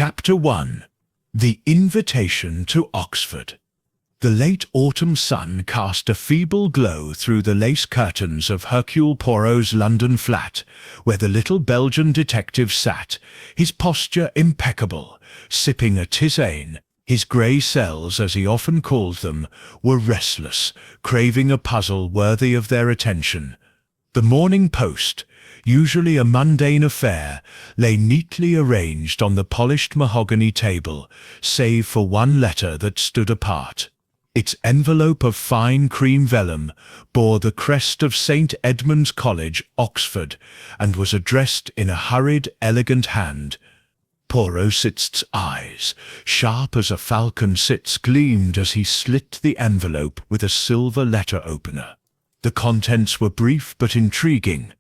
Chapter 1. The Invitation to Oxford. The late autumn sun cast a feeble glow through the lace curtains of Hercule Poirot's London flat, where the little Belgian detective sat, his posture impeccable, sipping a tisane. His grey cells, as he often called them, were restless, craving a puzzle worthy of their attention. The Morning Post, usually a mundane affair, lay neatly arranged on the polished mahogany table, save for one letter that stood apart. Its envelope of fine cream vellum bore the crest of St. Edmund's College, Oxford, and was addressed in a hurried, elegant hand. Poirot's eyes, sharp as a falcon sits, gleamed as he slit the envelope with a silver letter opener. The contents were brief but intriguing.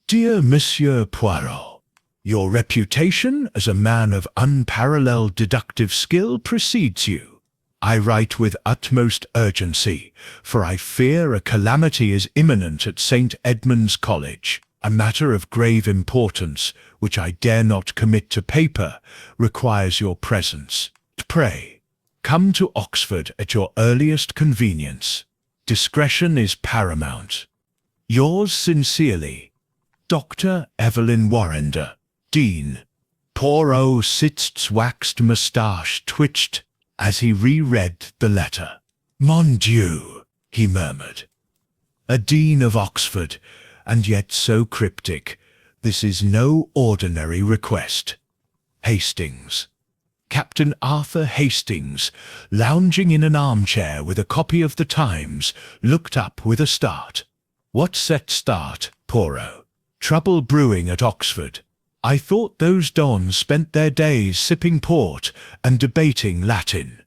Dear Monsieur Poirot, your reputation as a man of unparalleled deductive skill precedes you. I write with utmost urgency, for I fear a calamity is imminent at St. Edmund's College. A matter of grave importance, which I dare not commit to paper, requires your presence. Pray, come to Oxford at your earliest convenience. Discretion is paramount. Yours sincerely, Dr. Evelyn Warrender, Dean. Poirot's waxed moustache twitched as he reread the letter. Mon Dieu, he murmured. A Dean of Oxford, and yet so cryptic. This is no ordinary request. Hastings. Captain Arthur Hastings, lounging in an armchair with a copy of the Times, looked up with a start. What's that start, Poirot? Trouble brewing at Oxford. I thought those dons spent their days sipping port and debating Latin.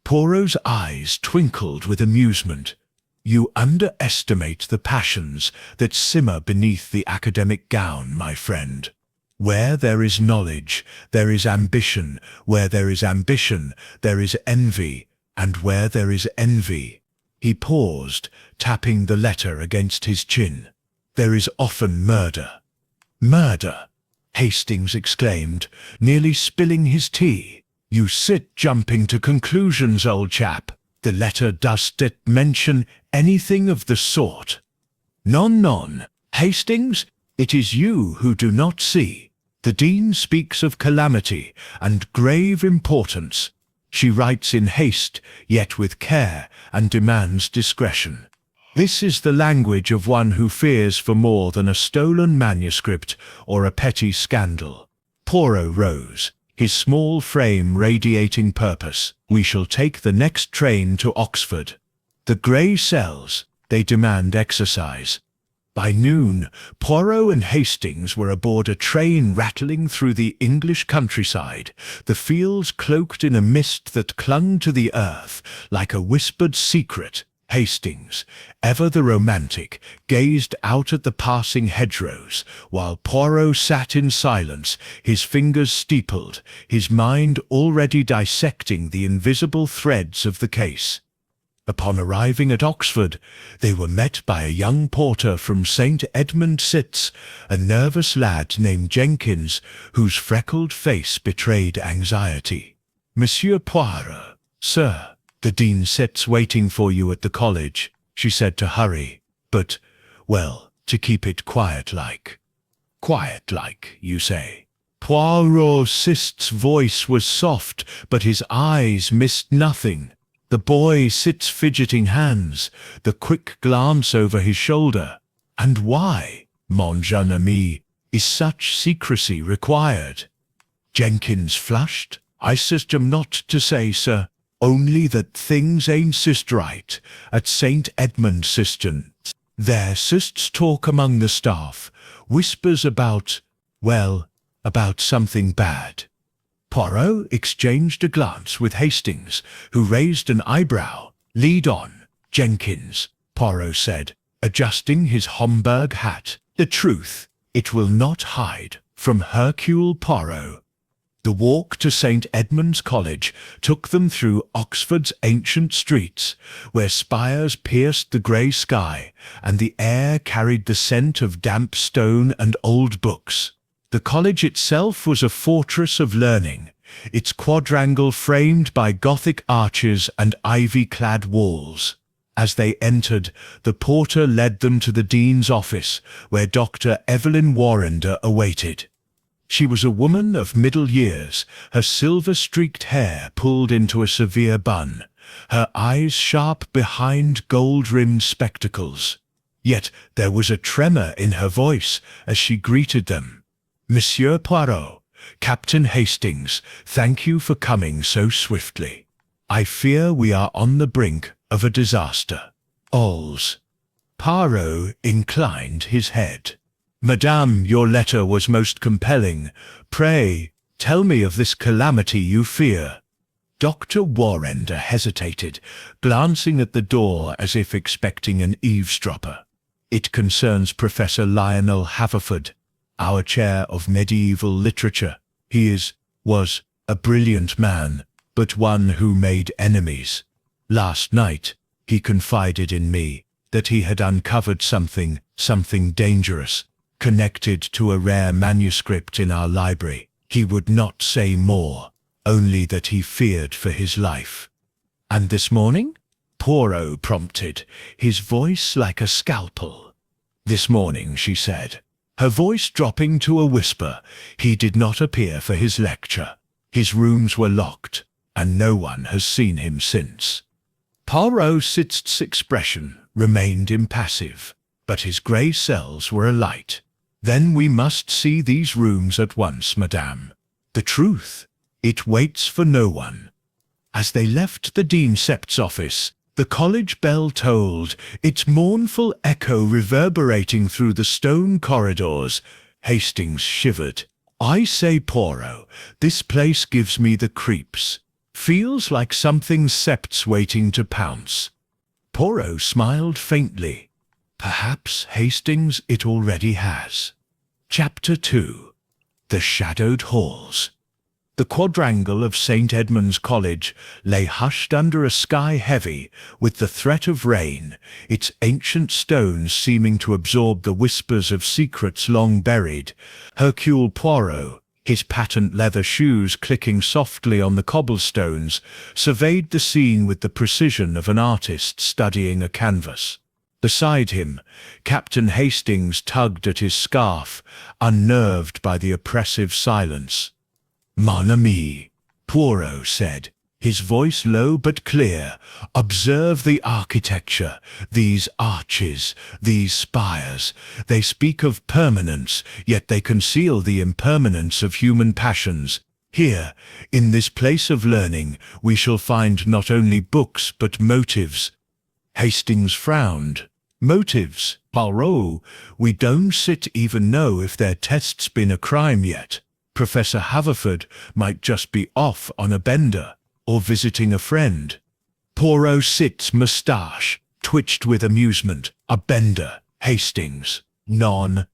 Poirot's eyes twinkled with amusement. You underestimate the passions that simmer beneath the academic gown, my friend. Where there is knowledge, there is ambition. Where there is ambition, there is envy. And where there is envy— He paused, tapping the letter against his chin. There is often murder. Murder, Hastings exclaimed, nearly spilling his tea. You sit jumping to conclusions, old chap. The letter doesn't mention anything of the sort. Non, Hastings, it is you who do not see. The Dean speaks of calamity and grave importance. She writes in haste, yet with care, and demands discretion. This is the language of one who fears for more than a stolen manuscript or a petty scandal. Poirot rose, his small frame radiating purpose. We shall take the next train to Oxford. The grey cells, they demand exercise. By noon, Poirot and Hastings were aboard a train rattling through the English countryside, the fields cloaked in a mist that clung to the earth like a whispered secret. Hastings, ever the romantic, gazed out at the passing hedgerows, while Poirot sat in silence, his fingers steepled, his mind already dissecting the invisible threads of the case. Upon arriving at Oxford, they were met by a young porter from St. Edmund's Sits, a nervous lad named Jenkins, whose freckled face betrayed anxiety. Monsieur Poirot, sir. The Dean sits waiting for you at the college, she said to hurry, but, well, to keep it quiet-like. Quiet-like, you say? Poirot's voice was soft, but his eyes missed nothing. The boy sits fidgeting hands, the quick glance over his shoulder. And why, mon jeune ami, is such secrecy required? Jenkins flushed. I system not to say, sir, only that things ain't right at St. Edmund's Sisters. Their sists talk among the staff, whispers about, well, about something bad. Poirot exchanged a glance with Hastings, who raised an eyebrow. Lead on, Jenkins, Poirot said, adjusting his Homburg hat. The truth, it will not hide from Hercule Poirot. The walk to St. Edmund's College took them through Oxford's ancient streets, where spires pierced the grey sky, and the air carried the scent of damp stone and old books. The college itself was a fortress of learning, its quadrangle framed by Gothic arches and ivy-clad walls. As they entered, the porter led them to the dean's office, where Dr. Evelyn Warrender awaited. She was a woman of middle years, her silver-streaked hair pulled into a severe bun, her eyes sharp behind gold-rimmed spectacles. Yet there was a tremor in her voice as she greeted them. "Monsieur Poirot, Captain Hastings, thank you for coming so swiftly. I fear we are on the brink of a disaster." Alls. Poirot inclined his head. "Madame, your letter was most compelling. Pray, tell me of this calamity you fear." Dr. Warrender hesitated, glancing at the door as if expecting an eavesdropper. "It concerns Professor Lionel Haverford, our chair of medieval literature. He was a brilliant man, but one who made enemies. Last night, he confided in me that he had uncovered something dangerous, connected to a rare manuscript in our library. He would not say more, only that he feared for his life." "And this morning?" Poirot prompted, his voice like a scalpel. "This morning," she said, her voice dropping to a whisper, "he did not appear for his lecture. His rooms were locked, and no one has seen him since." Poirot's expression remained impassive, but his grey cells were alight. "Then we must see these rooms at once, madame. The truth, it waits for no one." As they left the Dean Sept's office, the college bell tolled, its mournful echo reverberating through the stone corridors. Hastings shivered. "I say, Poirot, this place gives me the creeps. Feels like something Sept's waiting to pounce." Poirot smiled faintly. "Perhaps, Hastings, it already has." Chapter 2. The Shadowed Halls. The quadrangle of St. Edmund's College lay hushed under a sky heavy with the threat of rain, its ancient stones seeming to absorb the whispers of secrets long buried. Hercule Poirot, his patent leather shoes clicking softly on the cobblestones, surveyed the scene with the precision of an artist studying a canvas. Beside him, Captain Hastings tugged at his scarf, unnerved by the oppressive silence. "Mon ami," Poirot said, his voice low but clear, "observe the architecture, these arches, these spires. They speak of permanence, yet they conceal the impermanence of human passions. Here, in this place of learning, we shall find not only books but motives." Hastings frowned. "Motives, Poirot? We don't even know if their test's been a crime yet. Professor Haverford might just be off on a bender, or visiting a friend." Poirot's moustache twitched with amusement. "A bender, Hastings? Non.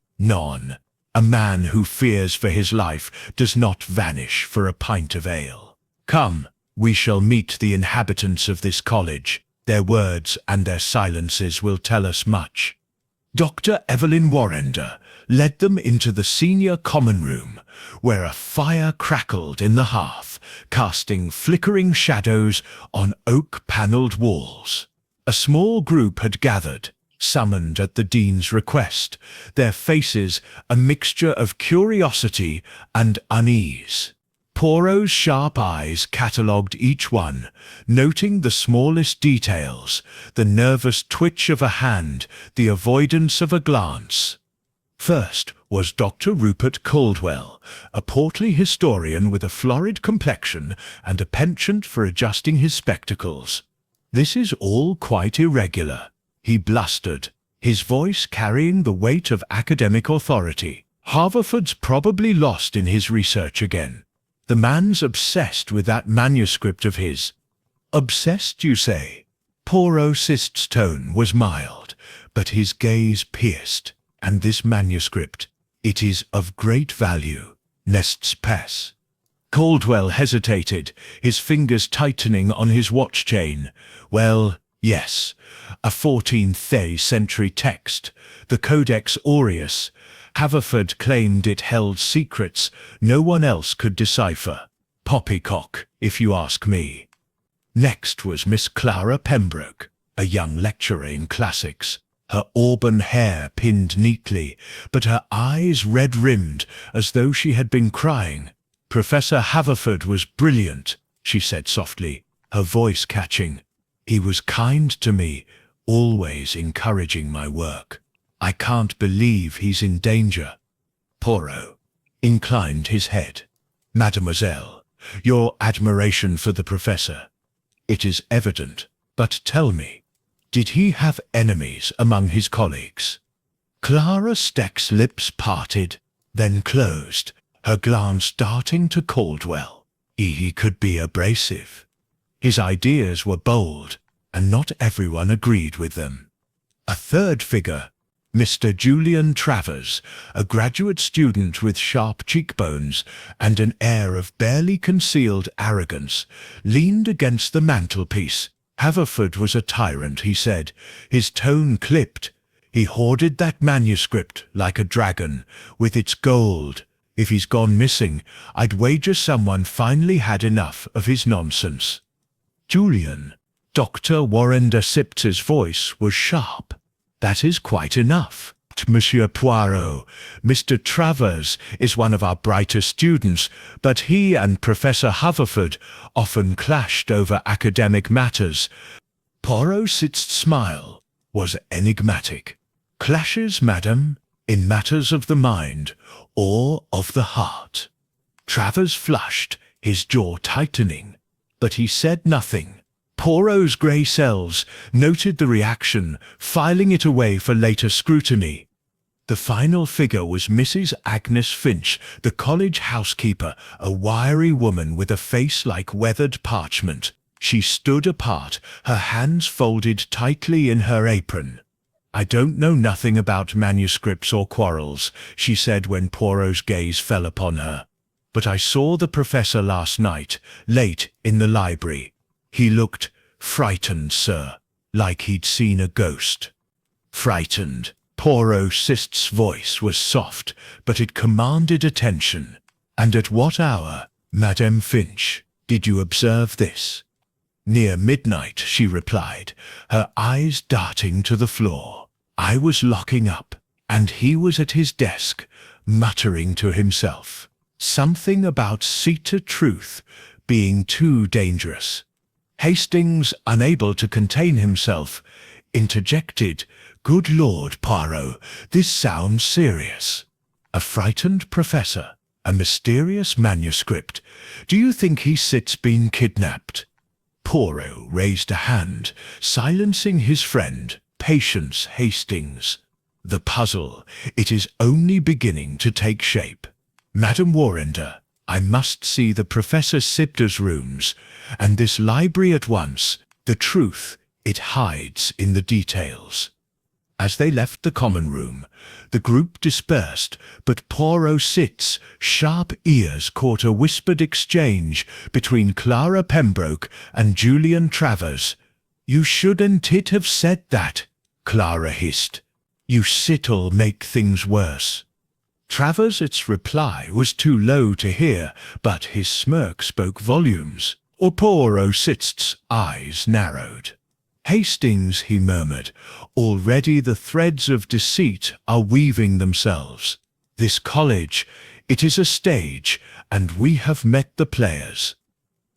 A man who fears for his life does not vanish for a pint of ale. Come, we shall meet the inhabitants of this college. Their words and their silences will tell us much." Dr. Evelyn Warrender led them into the senior common room, where a fire crackled in the hearth, casting flickering shadows on oak-panelled walls. A small group had gathered, summoned at the dean's request, their faces a mixture of curiosity and unease. Poirot's sharp eyes catalogued each one, noting the smallest details, the nervous twitch of a hand, the avoidance of a glance. First was Dr. Rupert Caldwell, a portly historian with a florid complexion and a penchant for adjusting his spectacles. "This is all quite irregular," he blustered, his voice carrying the weight of academic authority. "Haverford's probably lost in his research again. The man's obsessed with that manuscript of his." "Obsessed, you say?" Poirot's tone was mild, but his gaze pierced. "And this manuscript, it is of great value, n'est-ce pas?" Caldwell hesitated, his fingers tightening on his watch chain. "Well, yes, a 14th century text, the Codex Aureus. Haverford claimed it held secrets no one else could decipher." Poppycock, if you ask me. Next was Miss Clara Pembroke, a young lecturer in classics, her auburn hair pinned neatly, but her eyes red-rimmed as though she had been crying. Professor Haverford was brilliant, she said softly, her voice catching. He was kind to me, always encouraging my work. I can't believe he's in danger. Poirot inclined his head. Mademoiselle, your admiration for the professor. It is evident, but tell me, did he have enemies among his colleagues? Clara Steck's lips parted, then closed, her glance darting to Caldwell. He could be abrasive. His ideas were bold, and not everyone agreed with them. A third figure, Mr. Julian Travers, a graduate student with sharp cheekbones and an air of barely concealed arrogance, leaned against the mantelpiece. Haverford was a tyrant, he said, his tone clipped. He hoarded that manuscript like a dragon, with its gold. If he's gone missing, I'd wager someone finally had enough of his nonsense. Julian, Dr. Warrender Sipt's voice was sharp. That is quite enough. Monsieur Poirot, Mr. Travers is one of our brightest students, but he and Professor Haverford often clashed over academic matters. Poirot's smile was enigmatic. Clashes, madam, in matters of the mind or of the heart? Travers flushed, his jaw tightening, but he said nothing. Poirot's grey cells noted the reaction, filing it away for later scrutiny. The final figure was Mrs. Agnes Finch, the college housekeeper, a wiry woman with a face like weathered parchment. She stood apart, her hands folded tightly in her apron. I don't know nothing about manuscripts or quarrels, she said when Poirot's gaze fell upon her. But I saw the professor last night, late in the library. He looked frightened, sir, like he'd seen a ghost. Frightened. Poirot's voice was soft, but it commanded attention. And at what hour, Madame Finch, did you observe this? Near midnight, she replied, her eyes darting to the floor. I was locking up, and he was at his desk, muttering to himself. Something about Sita truth being too dangerous. Hastings, unable to contain himself, interjected, Good Lord, Poirot, this sounds serious. A frightened professor, a mysterious manuscript. Do you think he sits been kidnapped? Poirot raised a hand, silencing his friend, Patience Hastings. The puzzle, it is only beginning to take shape. Madam Warrender, I must see the Professor Sipter's rooms, and this library at once. The truth, it hides in the details. As they left the common room, the group dispersed, but Poirot's sharp ears caught a whispered exchange between Clara Pembroke and Julian Travers. You shouldn't it have said that, Clara hissed. You sit'll make things worse. Travers' reply was too low to hear, but his smirk spoke volumes. Or Poirot's eyes narrowed. Hastings, he murmured, already the threads of deceit are weaving themselves. This college, it is a stage, and we have met the players.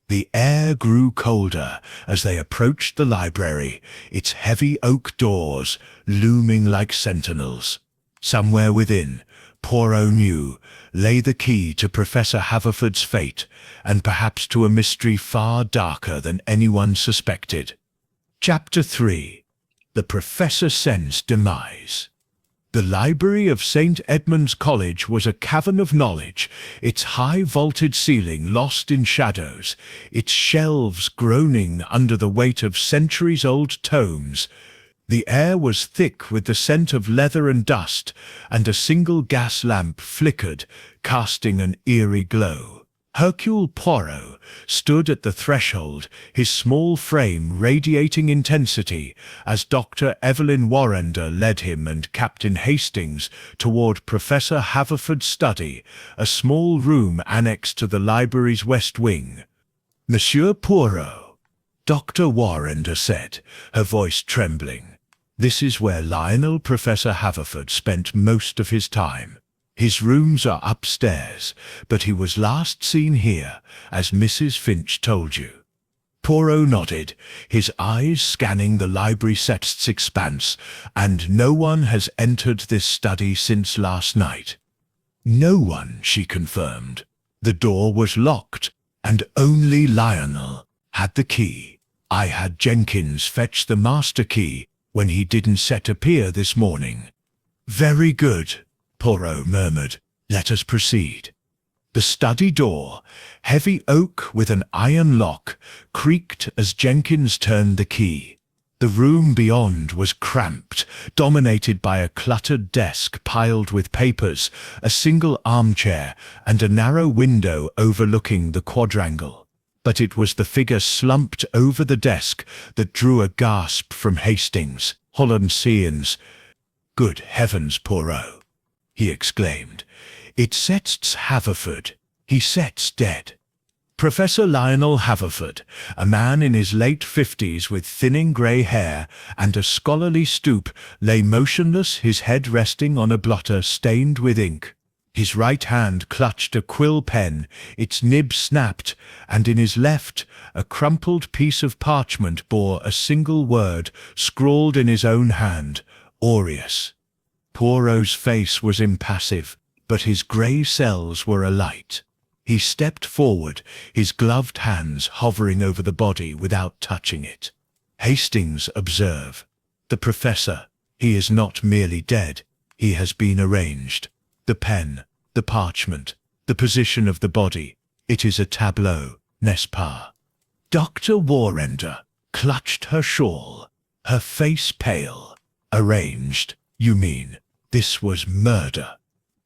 The air grew colder as they approached the library, its heavy oak doors looming like sentinels. Somewhere within, Poirot knew, lay the key to Professor Haverford's fate, and perhaps to a mystery far darker than anyone suspected. Chapter 3. The Professor Sen's Demise. The library of St. Edmund's College was a cavern of knowledge, its high-vaulted ceiling lost in shadows, its shelves groaning under the weight of centuries-old tomes. The air was thick with the scent of leather and dust, and a single gas lamp flickered, casting an eerie glow. Hercule Poirot stood at the threshold, his small frame radiating intensity, as Dr. Evelyn Warrender led him and Captain Hastings toward Professor Haverford's study, a small room annexed to the library's west wing. "Monsieur Poirot," Dr. Warrender said, her voice trembling. "This is where Lionel Professor Haverford spent most of his time. His rooms are upstairs, but he was last seen here, as Mrs. Finch told you." Poirot nodded, his eyes scanning the library set's expanse. "And no one has entered this study since last night?" "No one," she confirmed. "The door was locked, and only Lionel had the key. I had Jenkins fetch the master key when he didn't set appear this morning." "Very good," Poirot murmured. "Let us proceed." The study door, heavy oak with an iron lock, creaked as Jenkins turned the key. The room beyond was cramped, dominated by a cluttered desk piled with papers, a single armchair, and a narrow window overlooking the quadrangle. But it was the figure slumped over the desk that drew a gasp from Hastings. "Hollansians! Good heavens, Poirot!" he exclaimed. "It sets Haverford. He sets dead." Professor Lionel Haverford, a man in his late 50s with thinning grey hair and a scholarly stoop, lay motionless, his head resting on a blotter stained with ink. His right hand clutched a quill pen, its nib snapped, and in his left a crumpled piece of parchment bore a single word, scrawled in his own hand: "Aureus." Poirot's face was impassive, but his grey cells were alight. He stepped forward, his gloved hands hovering over the body without touching it. "Hastings, observe. The professor, he is not merely dead, he has been arranged. The pen, the parchment, the position of the body, it is a tableau, n'est-ce pas?" Dr. Warrender clutched her shawl, her face pale. "Arranged, you mean? This was murder."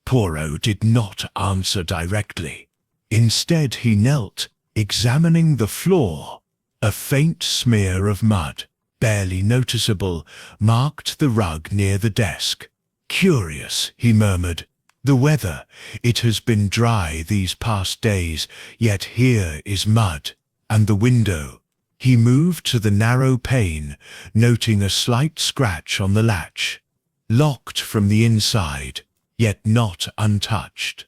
Poirot did not answer directly. Instead he knelt, examining the floor. A faint smear of mud, barely noticeable, marked the rug near the desk. "Curious," he murmured. "The weather, it has been dry these past days, yet here is mud. And the window." He moved to the narrow pane, noting a slight scratch on the latch. "Locked from the inside, yet not untouched."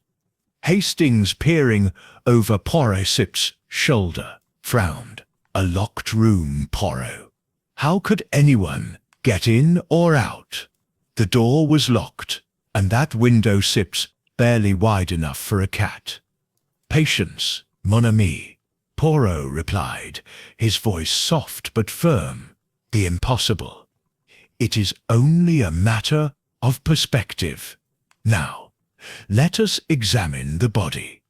Hastings, peering over Poirot's shoulder, frowned. "A locked room, Poirot. How could anyone get in or out?" The door was locked, and that window sips barely wide enough for a cat. "Patience, mon ami," Poirot replied, his voice soft but firm. "The impossible. It is only a matter of perspective. Now, let us examine the body."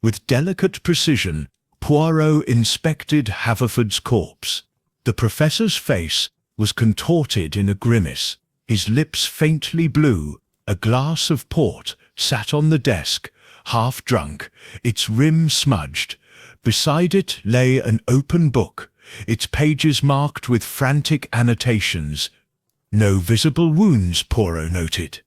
With delicate precision, Poirot inspected Haverford's corpse. The professor's face was contorted in a grimace, his lips faintly blue. A glass of port sat on the desk, half drunk, its rim smudged. Beside it lay an open book, its pages marked with frantic annotations. No visible wounds, Poirot noted.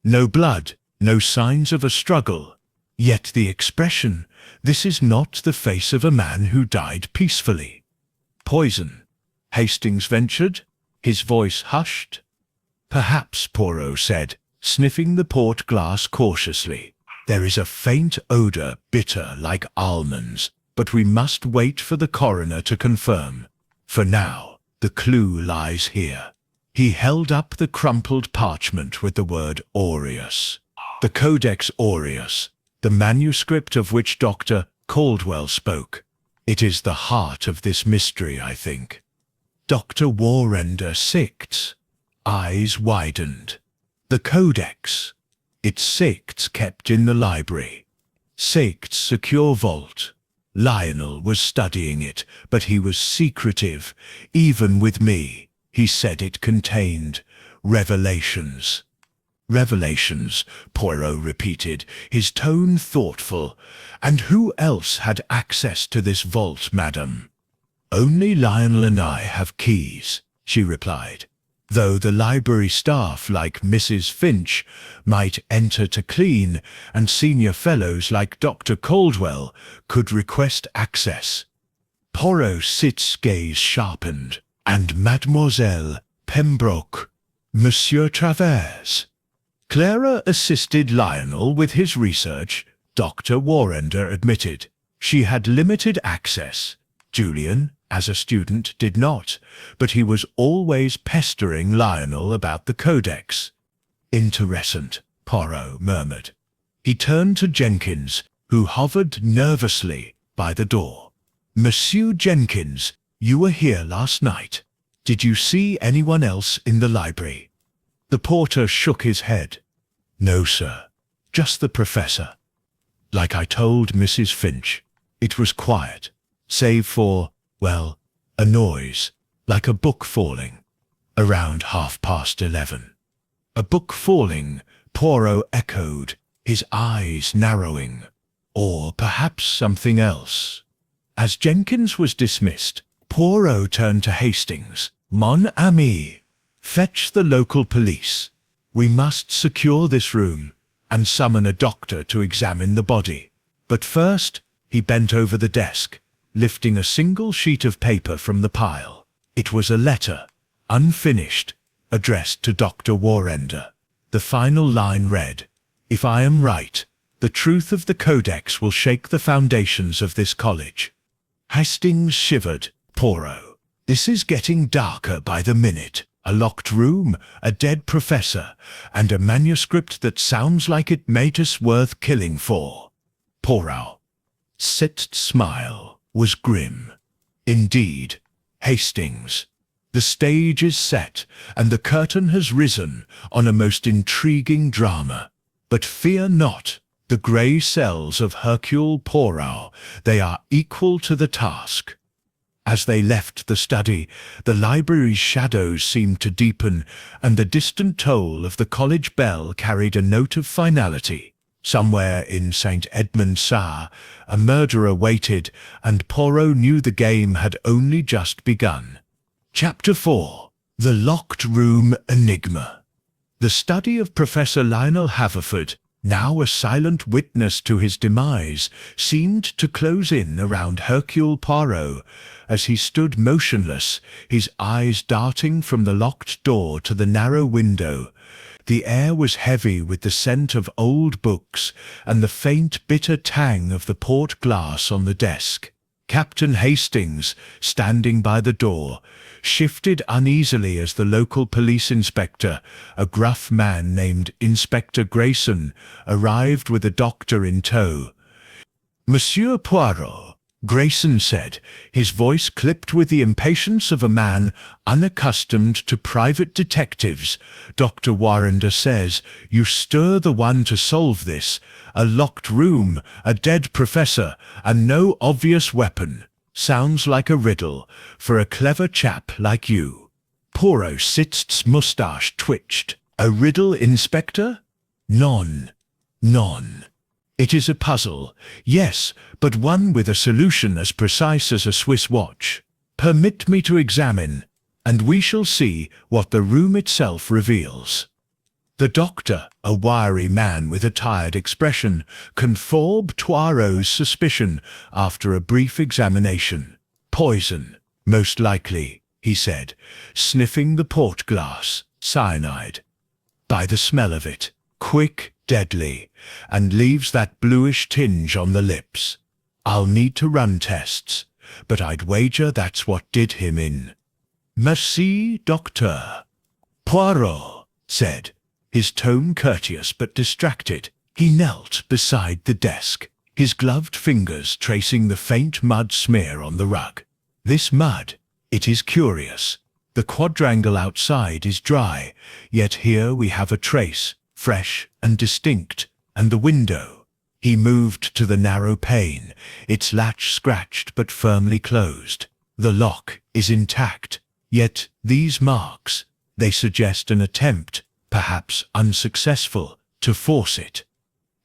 No blood, no signs of a struggle. Yet the expression, this is not the face of a man who died peacefully. "Poison," Hastings ventured, his voice hushed. "Perhaps," Poirot said, sniffing the port glass cautiously. "There is a faint odour, bitter like almonds, but we must wait for the coroner to confirm. For now, the clue lies here." He held up the crumpled parchment with the word Aureus. The Codex Aureus, the manuscript of which Dr. Caldwell spoke. "It is the heart of this mystery, I think." Dr. Warrender sicked, eyes widened. The Codex. Its sects kept in the library. Sect's secure vault. Lionel was studying it, but he was secretive, even with me. He said it contained revelations. Revelations, Poirot repeated, his tone thoughtful. And who else had access to this vault, madam? Only Lionel and I have keys, she replied, though the library staff like Mrs. Finch might enter to clean, and senior fellows like Dr. Caldwell could request access. Poirot's gaze sharpened. And Mademoiselle Pembroke, Monsieur Travers. Clara assisted Lionel with his research, Dr. Warrender admitted. She had limited access. Julian, as a student, did not, but he was always pestering Lionel about the Codex. Interessant, Poirot murmured. He turned to Jenkins, who hovered nervously by the door. Monsieur Jenkins, you were here last night. Did you see anyone else in the library? The porter shook his head. No, sir. Just the professor. Like I told Mrs. Finch, it was quiet, save for, well, a noise, like a book falling, around 11:30. A book falling, Poirot echoed, his eyes narrowing. Or perhaps something else. As Jenkins was dismissed, Poirot turned to Hastings. Mon ami, fetch the local police. We must secure this room and summon a doctor to examine the body. But first, he bent over the desk, lifting a single sheet of paper from the pile. It was a letter, unfinished, addressed to Dr. Warrender. The final line read, "If I am right, the truth of the Codex will shake the foundations of this college." Hastings shivered. Poirot, this is getting darker by the minute. A locked room, a dead professor, and a manuscript that sounds like it made us worth killing for. Poirot's smile was grim. Indeed, Hastings, the stage is set, and the curtain has risen on a most intriguing drama. But fear not, the grey cells of Hercule Poirot, they are equal to the task. As they left the study, the library's shadows seemed to deepen, and the distant toll of the college bell carried a note of finality. Somewhere in St. Edmund-Sarr, a murderer waited, and Poirot knew the game had only just begun. Chapter 4. The Locked Room Enigma. The study of Professor Lionel Haverford, now a silent witness to his demise, seemed to close in around Hercule Poirot as he stood motionless, his eyes darting from the locked door to the narrow window. The air was heavy with the scent of old books and the faint bitter tang of the port glass on the desk. Captain Hastings, standing by the door, shifted uneasily as the local police inspector, a gruff man named Inspector Grayson, arrived with a doctor in tow. "Monsieur Poirot," Grayson said, his voice clipped with the impatience of a man unaccustomed to private detectives. "Dr. Warrender says you stir the one to solve this. A locked room, a dead professor, and no obvious weapon. Sounds like a riddle for a clever chap like you." Poirot's moustache twitched. "A riddle, Inspector?" "Non. It is a puzzle, yes, but one with a solution as precise as a Swiss watch. Permit me to examine, and we shall see what the room itself reveals." The doctor, a wiry man with a tired expression, confirmed Poirot's suspicion after a brief examination. "Poison, most likely," he said, sniffing the port glass. "Cyanide. By the smell of it. Quick, deadly, and leaves that bluish tinge on the lips. I'll need to run tests, but I'd wager that's what did him in." "Merci, docteur," Poirot said, his tone courteous but distracted. He knelt beside the desk, his gloved fingers tracing the faint mud smear on the rug. "This mud, it is curious. The quadrangle outside is dry, yet here we have a trace, fresh and distinct, and the window." He moved to the narrow pane, its latch scratched but firmly closed. "The lock is intact, yet these marks, they suggest an attempt, perhaps unsuccessful, to force it.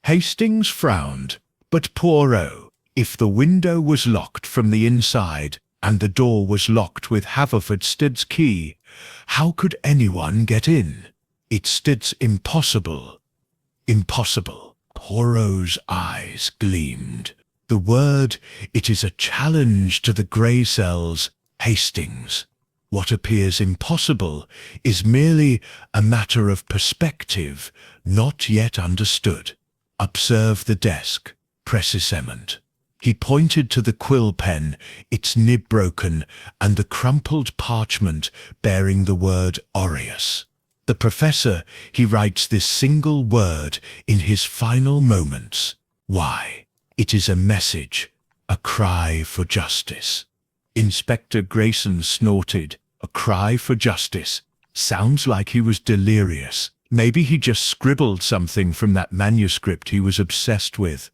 Hastings frowned, but Poirot, if the window was locked from the inside, and the door was locked with Haverfordsted's key, how could anyone get in? It's impossible. Impossible. Poirot's eyes gleamed. The word, it is a challenge to the grey cells, Hastings. What appears impossible is merely a matter of perspective, not yet understood. Observe the desk, precisement. He pointed to the quill pen, its nib broken, and the crumpled parchment bearing the word aureus. The professor, he writes this single word in his final moments. Why? It is a message, a cry for justice. Inspector Grayson snorted. A cry for justice. Sounds like he was delirious. Maybe he just scribbled something from that manuscript he was obsessed with.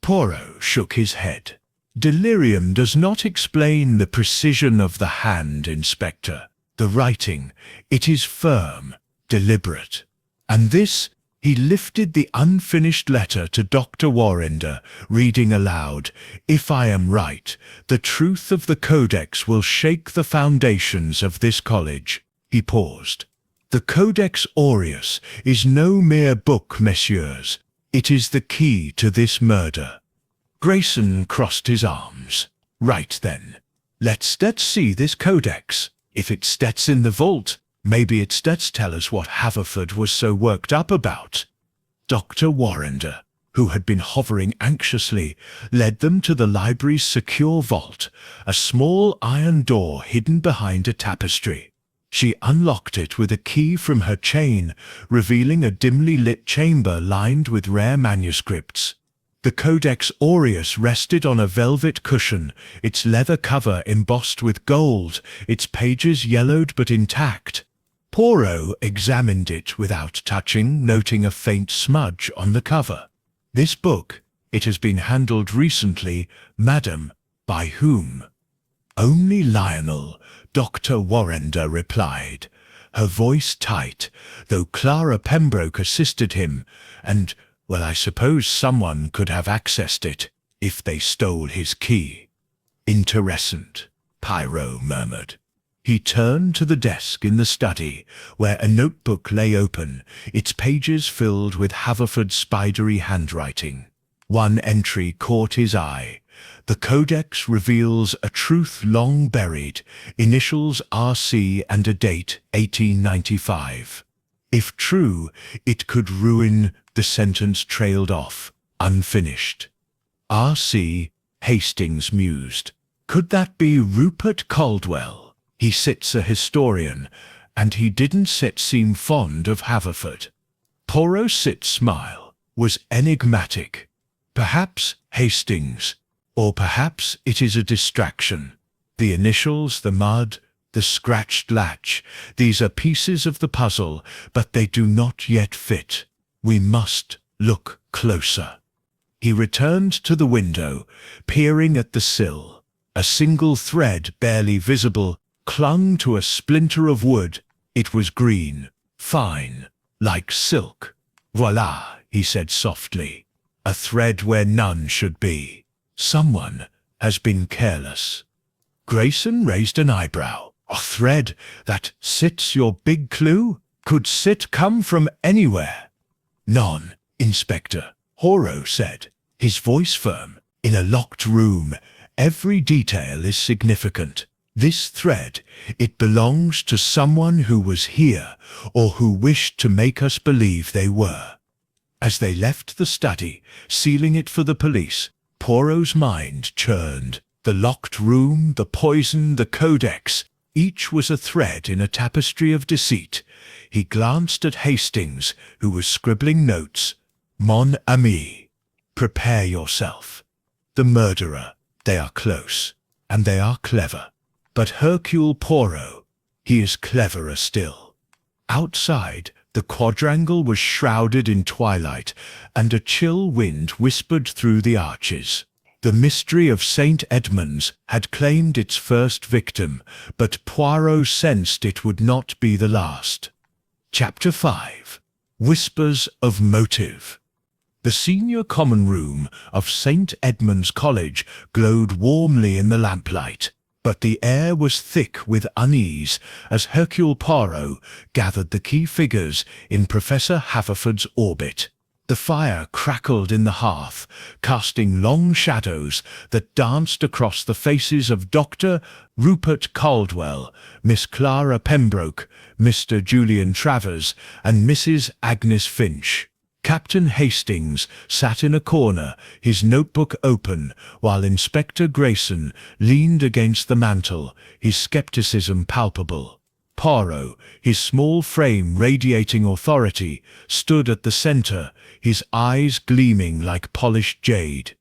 Poirot shook his head. Delirium does not explain the precision of the hand, Inspector. The writing, it is firm, deliberate. And this, he lifted the unfinished letter to Dr. Warrender, reading aloud, "If I am right, the truth of the Codex will shake the foundations of this college." He paused. "The Codex Aureus is no mere book, messieurs. It is the key to this murder." Grayson crossed his arms. "Right then. Let's see this Codex. If it's in the vault, maybe it's tell us what Haverford was so worked up about." Dr. Warrender, who had been hovering anxiously, led them to the library's secure vault, a small iron door hidden behind a tapestry. She unlocked it with a key from her chain, revealing a dimly lit chamber lined with rare manuscripts. The Codex Aureus rested on a velvet cushion, its leather cover embossed with gold, its pages yellowed but intact. Poirot examined it without touching, noting a faint smudge on the cover. "This book, it has been handled recently, madam. By whom?" "Only Lionel," Dr. Warrender replied, her voice tight, though Clara Pembroke assisted him, and, well, I suppose someone could have accessed it, if they stole his key. "Interessant," Poirot murmured. He turned to the desk in the study, where a notebook lay open, its pages filled with Haverford's spidery handwriting. One entry caught his eye. The Codex reveals a truth long buried, initials R.C. and a date 1895. If true, it could ruin. The sentence trailed off, unfinished. R.C. Hastings mused. Could that be Rupert Caldwell? He sits a historian, and he didn't seem fond of Haverford. Poirot's smile was enigmatic. Perhaps Hastings, or perhaps it is a distraction. The initials, the mud, the scratched latch, these are pieces of the puzzle, but they do not yet fit. We must look closer. He returned to the window, peering at the sill. A single thread, barely visible, clung to a splinter of wood. It was green, fine, like silk. "Voila," he said softly. "A thread where none should be. Someone has been careless." Grayson raised an eyebrow. "A thread that sits your big clue? Could sit come from anywhere?" "None, Inspector," Poirot said, his voice firm. "In a locked room, every detail is significant. This thread, it belongs to someone who was here, or who wished to make us believe they were." As they left the study, sealing it for the police, Poirot's mind churned. The locked room, the poison, the Codex, each was a thread in a tapestry of deceit. He glanced at Hastings, who was scribbling notes. "Mon ami, prepare yourself. The murderer, they are close, and they are clever. But Hercule Poirot, he is cleverer still." Outside, the quadrangle was shrouded in twilight, and a chill wind whispered through the arches. The mystery of St. Edmund's had claimed its first victim, but Poirot sensed it would not be the last. Chapter 5. Whispers of Motive. The senior common room of St. Edmund's College glowed warmly in the lamplight, but the air was thick with unease as Hercule Poirot gathered the key figures in Professor Haverford's orbit. The fire crackled in the hearth, casting long shadows that danced across the faces of Dr. Rupert Caldwell, Miss Clara Pembroke, Mr. Julian Travers, and Mrs. Agnes Finch. Captain Hastings sat in a corner, his notebook open, while Inspector Grayson leaned against the mantel, his skepticism palpable. Poirot, his small frame radiating authority, stood at the centre, his eyes gleaming like polished jade.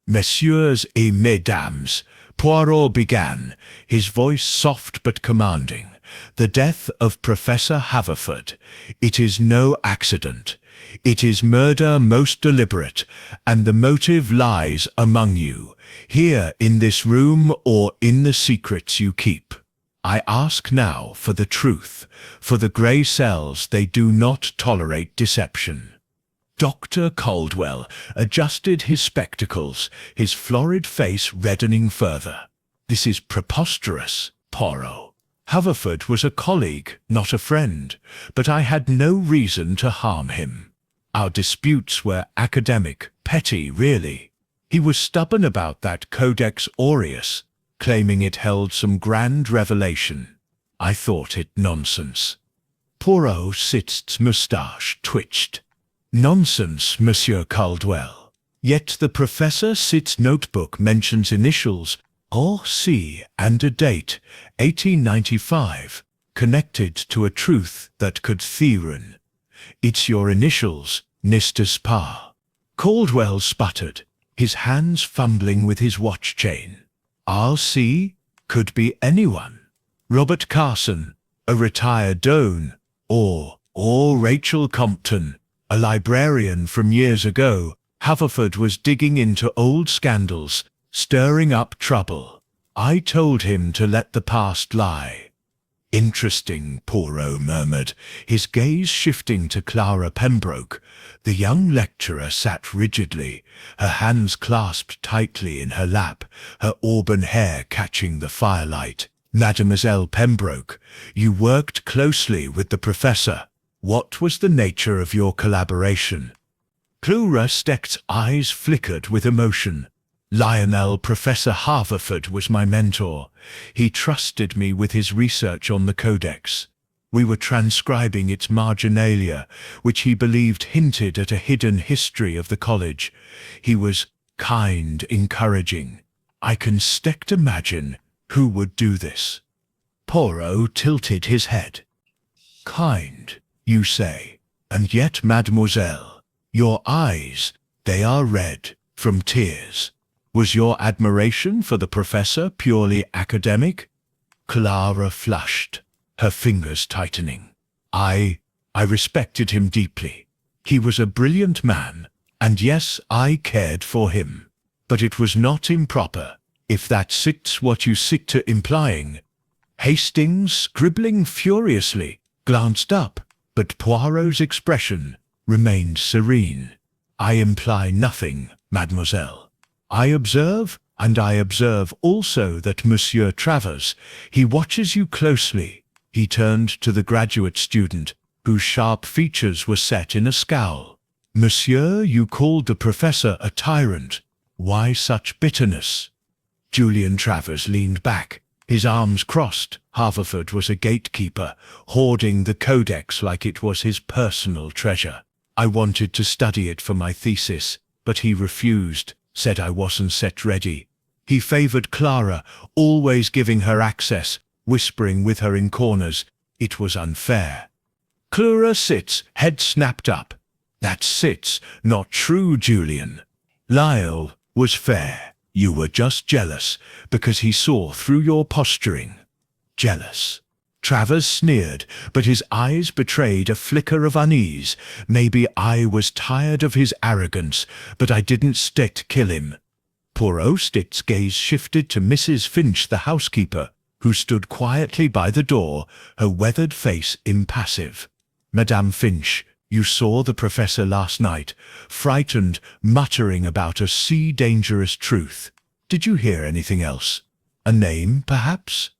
"Messieurs et mesdames," Poirot began, his voice soft but commanding. "The death of Professor Haverford. It is no accident. It is murder most deliberate, and the motive lies among you, here in this room or in the secrets you keep. I ask now for the truth. For the grey cells, they do not tolerate deception." Dr. Caldwell adjusted his spectacles, his florid face reddening further. "This is preposterous, Poirot. Haverford was a colleague, not a friend, but I had no reason to harm him. Our disputes were academic, petty, really. He was stubborn about that Codex Aureus, claiming it held some grand revelation. I thought it nonsense." Poirot's moustache twitched. "Nonsense, Monsieur Caldwell. Yet the Professor's notebook mentions initials O.C. and a date, 1895, connected to a truth that could theorem. It's your initials, n'est-ce pas?" Caldwell sputtered, his hands fumbling with his watch chain. "R.C. could be anyone. Robert Carson, a retired Doane, or Rachel Compton, a librarian from years ago. Haverford was digging into old scandals, stirring up trouble. I told him to let the past lie." "Interesting," Poirot murmured, his gaze shifting to Clara Pembroke. The young lecturer sat rigidly, her hands clasped tightly in her lap, her auburn hair catching the firelight. "Mademoiselle Pembroke, you worked closely with the professor. What was the nature of your collaboration?" Clara Steck's eyes flickered with emotion. Professor Haverford was my mentor. He trusted me with his research on the Codex. We were transcribing its marginalia, which he believed hinted at a hidden history of the college. He was kind, encouraging. I can imagine who would do this. Poirot tilted his head. "Kind, you say, and yet, mademoiselle, your eyes, they are red from tears. Was your admiration for the professor purely academic?" Clara flushed, her fingers tightening. I respected him deeply. He was a brilliant man, and yes, I cared for him. But it was not improper, if that's what you sit to implying." Hastings, scribbling furiously, glanced up, but Poirot's expression remained serene. "I imply nothing, mademoiselle. I observe, and I observe also that Monsieur Travers, he watches you closely." He turned to the graduate student, whose sharp features were set in a scowl. "Monsieur, you called the professor a tyrant. Why such bitterness?" Julian Travers leaned back, his arms crossed. Haverford was a gatekeeper, hoarding the Codex like it was his personal treasure. I wanted to study it for my thesis, but he refused, said I wasn't set ready. He favoured Clara, always giving her access, whispering with her in corners. It was unfair. Clara's head snapped up. "That's not true, Julian. Lyle was fair. You were just jealous, because he saw through your posturing." "Jealous?" Travers sneered, but his eyes betrayed a flicker of unease. "Maybe I was tired of his arrogance, but I didn't kill him." Poirot's gaze shifted to Mrs. Finch, the housekeeper, who stood quietly by the door, her weathered face impassive. Madame Finch, you saw the professor last night, frightened, muttering about a dangerous truth. Did you hear anything else? A name, perhaps?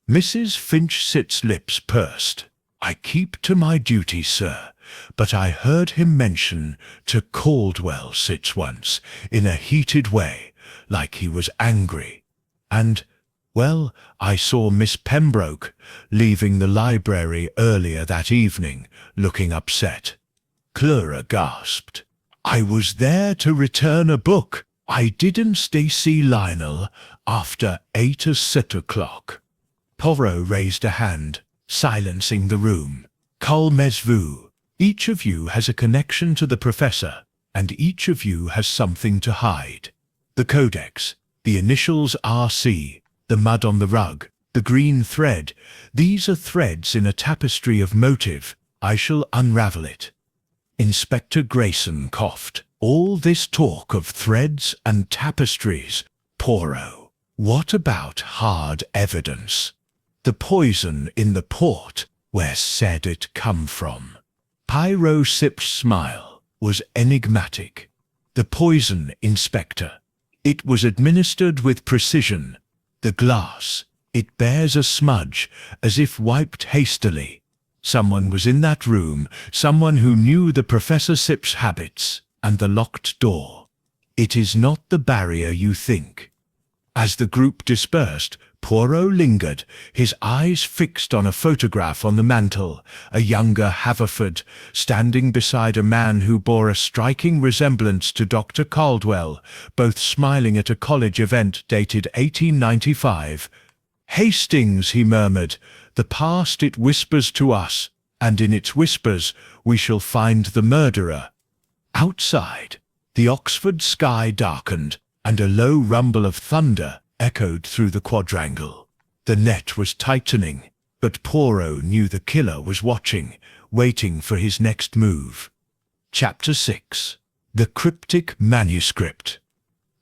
Mrs. Finchsit's lips pursed. I keep to my duty, sir, but I heard him mention to Caldwell sits once, in a heated way, like he was angry. And, well, I saw Miss Pembroke leaving the library earlier that evening, looking upset. Clara gasped. I was there to return a book. I didn't see Lionel after 8 o'clock. Poirot raised a hand, silencing the room. Calmez-vous. Each of you has a connection to the professor, and each of you has something to hide. The Codex, the initials R.C., the mud on the rug, the green thread, these are threads in a tapestry of motive. I shall unravel it. Inspector Grayson coughed. All this talk of threads and tapestries, Poirot. What about hard evidence? The poison in the port, where said it come from? Poirot's smile was enigmatic. The poison, Inspector. It was administered with precision. The glass, it bears a smudge, as if wiped hastily. Someone was in that room, someone who knew the Professor Sip's habits, and the locked door. It is not the barrier you think. As the group dispersed, Poirot lingered, his eyes fixed on a photograph on the mantel, a younger Haverford, standing beside a man who bore a striking resemblance to Dr. Caldwell, both smiling at a college event dated 1895. Hastings, he murmured, the past it whispers to us, and in its whispers we shall find the murderer. Outside, the Oxford sky darkened, and a low rumble of thunder echoed through the quadrangle. The net was tightening, but Poirot knew the killer was watching, waiting for his next move. Chapter 6. The Cryptic Manuscript.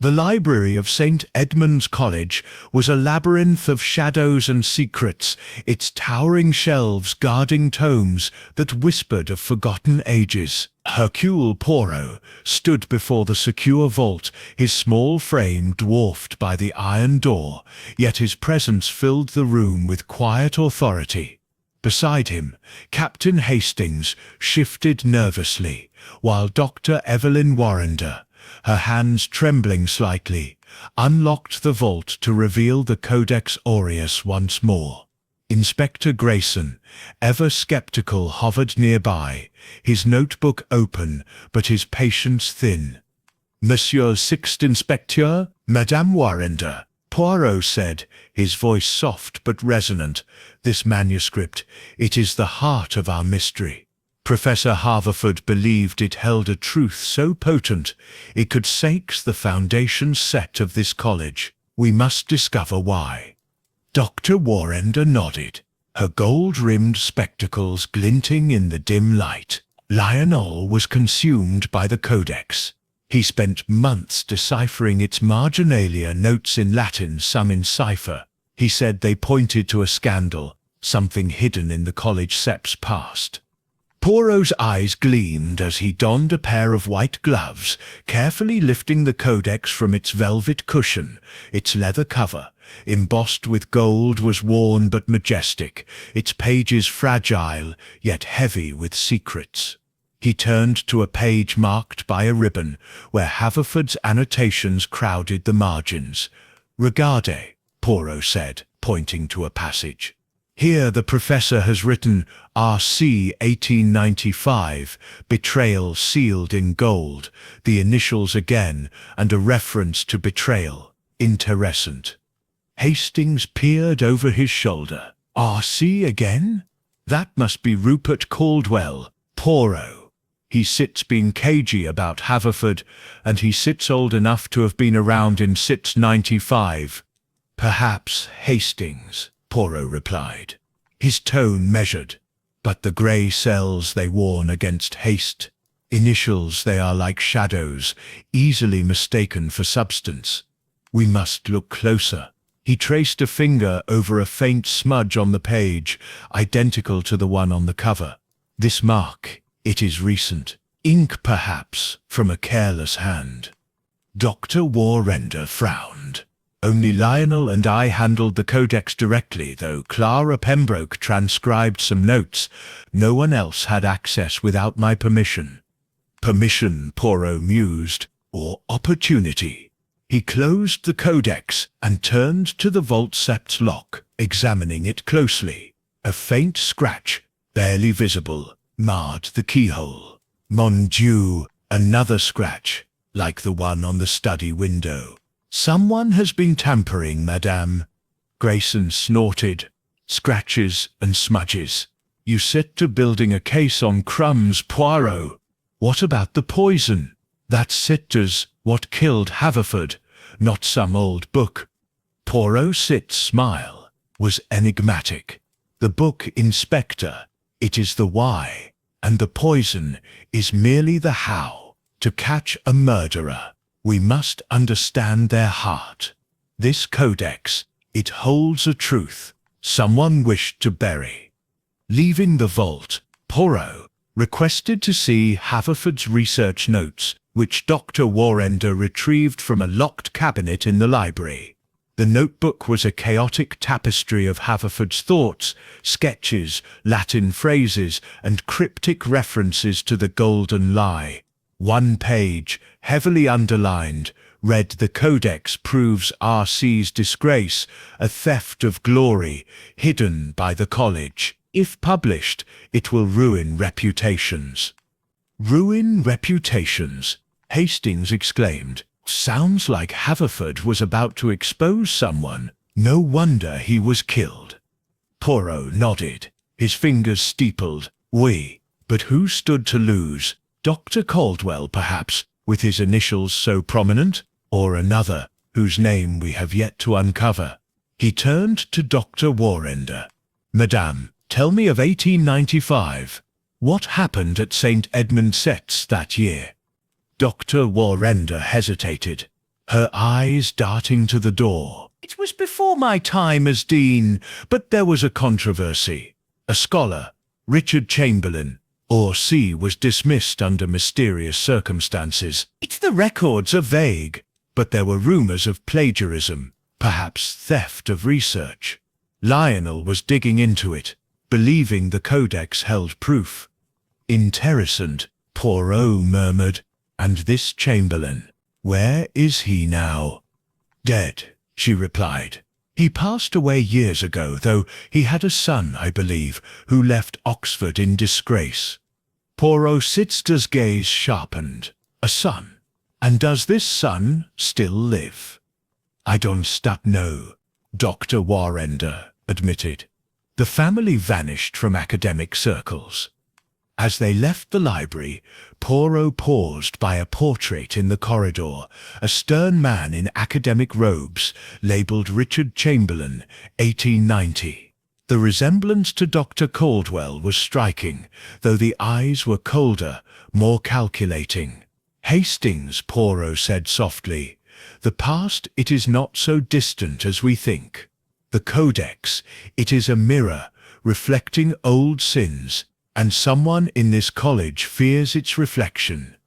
The library of St. Edmund's College was a labyrinth of shadows and secrets, its towering shelves guarding tomes that whispered of forgotten ages. Hercule Poirot stood before the secure vault, his small frame dwarfed by the iron door, yet his presence filled the room with quiet authority. Beside him, Captain Hastings shifted nervously, while Dr. Evelyn Warrender, her hands trembling slightly, unlocked the vault to reveal the Codex Aureus once more. Inspector Grayson, ever skeptical, hovered nearby, his notebook open, but his patience thin. Monsieur Sixth Inspecteur, Madame Warrender, Poirot said, his voice soft but resonant. This manuscript, it is the heart of our mystery. Professor Haverford believed it held a truth so potent it could shake the foundation set of this college. We must discover why. Dr. Warrender nodded, her gold-rimmed spectacles glinting in the dim light. Lionel was consumed by the Codex. He spent months deciphering its marginalia, notes in Latin, some in cipher. He said they pointed to a scandal, something hidden in the college sep's past. Poirot's eyes gleamed as he donned a pair of white gloves, carefully lifting the Codex from its velvet cushion. Its leather cover, embossed with gold, was worn but majestic, its pages fragile, yet heavy with secrets. He turned to a page marked by a ribbon, where Haverford's annotations crowded the margins. "Regardez," Poirot said, pointing to a passage. "Here the professor has written R.C. 1895, betrayal sealed in gold, the initials again, and a reference to betrayal. Interessant." Hastings peered over his shoulder. "R.C. again? That must be Rupert Caldwell, Poirot. He sits being cagey about Haverford, and he sits old enough to have been around in sits 95. Perhaps Hastings," Poirot replied, his tone measured. "But the grey cells they warn against haste. Initials they are like shadows, easily mistaken for substance. We must look closer." He traced a finger over a faint smudge on the page, identical to the one on the cover. This mark, it is recent. Ink, perhaps, from a careless hand. Dr. Warrender frowned. Only Lionel and I handled the codex directly, though Clara Pembroke transcribed some notes. No one else had access without my permission. Permission, Poirot mused, or opportunity. He closed the codex and turned to the vault sept's lock, examining it closely. A faint scratch, barely visible, marred the keyhole. Mon Dieu, another scratch, like the one on the study window. Someone has been tampering, madame. Grayson snorted. Scratches and smudges. You set to building a case on crumbs, Poirot. What about the poison? That sitter's what killed Haverford, not some old book. Poirot's smile was enigmatic. The book, Inspector, it is the why, and the poison is merely the how. To catch a murderer, we must understand their heart. This codex, it holds a truth someone wished to bury. Leaving the vault, Poirot requested to see Haverford's research notes, which Dr. Warrender retrieved from a locked cabinet in the library. The notebook was a chaotic tapestry of Haverford's thoughts, sketches, Latin phrases, and cryptic references to the Golden Lie. One page, heavily underlined, read, "The Codex proves R.C.'s disgrace, a theft of glory, hidden by the college. If published, it will ruin reputations." Ruin reputations? Hastings exclaimed. Sounds like Haverford was about to expose someone. No wonder he was killed. Poirot nodded, his fingers steepled. Oui, but who stood to lose? Dr. Caldwell, perhaps, with his initials so prominent, or another, whose name we have yet to uncover. He turned to Dr. Warrender. Madame, tell me of 1895. What happened at St. Edmund Setts that year? Dr. Warrender hesitated, her eyes darting to the door. It was before my time as dean, but there was a controversy. A scholar, Richard Chamberlain, R.C., was dismissed under mysterious circumstances. The records are vague, but there were rumors of plagiarism, perhaps theft of research. Lionel was digging into it, believing the codex held proof. Interessant, Poirot murmured. And this Chamberlain, where is he now? Dead, she replied. He passed away years ago, though he had a son, I believe, who left Oxford in disgrace. Poirot's gaze sharpened. A son? And does this son still live? I don't know, Dr. Warrender admitted. The family vanished from academic circles. As they left the library, Poirot paused by a portrait in the corridor, a stern man in academic robes, labelled Richard Chamberlain, 1890. The resemblance to Dr. Caldwell was striking, though the eyes were colder, more calculating. Hastings, Poirot said softly, the past, it is not so distant as we think. The Codex, it is a mirror, reflecting old sins, and someone in this college fears its reflection.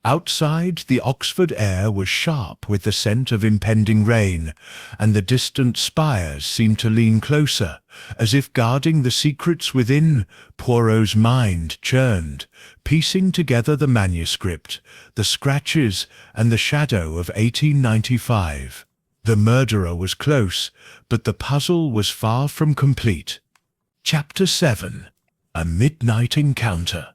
Outside, the Oxford air was sharp with the scent of impending rain, and the distant spires seemed to lean closer, as if guarding the secrets within. Poirot's mind churned, piecing together the manuscript, the scratches, and the shadow of 1895. The murderer was close, but the puzzle was far from complete. Chapter 7. A Midnight Encounter.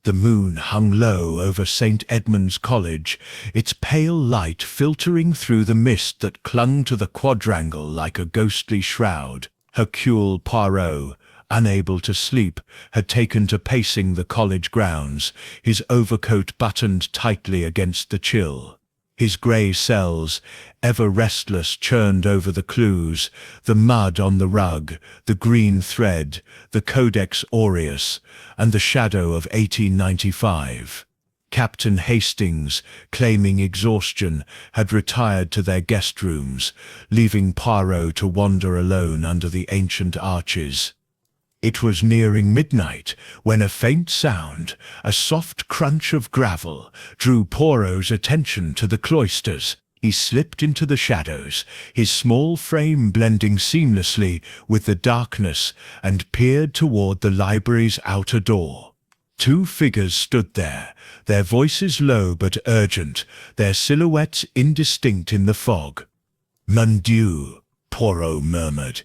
The moon hung low over St. Edmund's College, its pale light filtering through the mist that clung to the quadrangle like a ghostly shroud. Hercule Poirot, unable to sleep, had taken to pacing the college grounds, his overcoat buttoned tightly against the chill. His grey cells, ever restless, churned over the clues, the mud on the rug, the green thread, the Codex Aureus, and the shadow of 1895. Captain Hastings, claiming exhaustion, had retired to their guest rooms, leaving Poirot to wander alone under the ancient arches. It was nearing midnight when a faint sound, a soft crunch of gravel, drew Poirot's attention to the cloisters. He slipped into the shadows, his small frame blending seamlessly with the darkness, and peered toward the library's outer door. Two figures stood there, their voices low but urgent, their silhouettes indistinct in the fog. "Mon Dieu," Poirot murmured,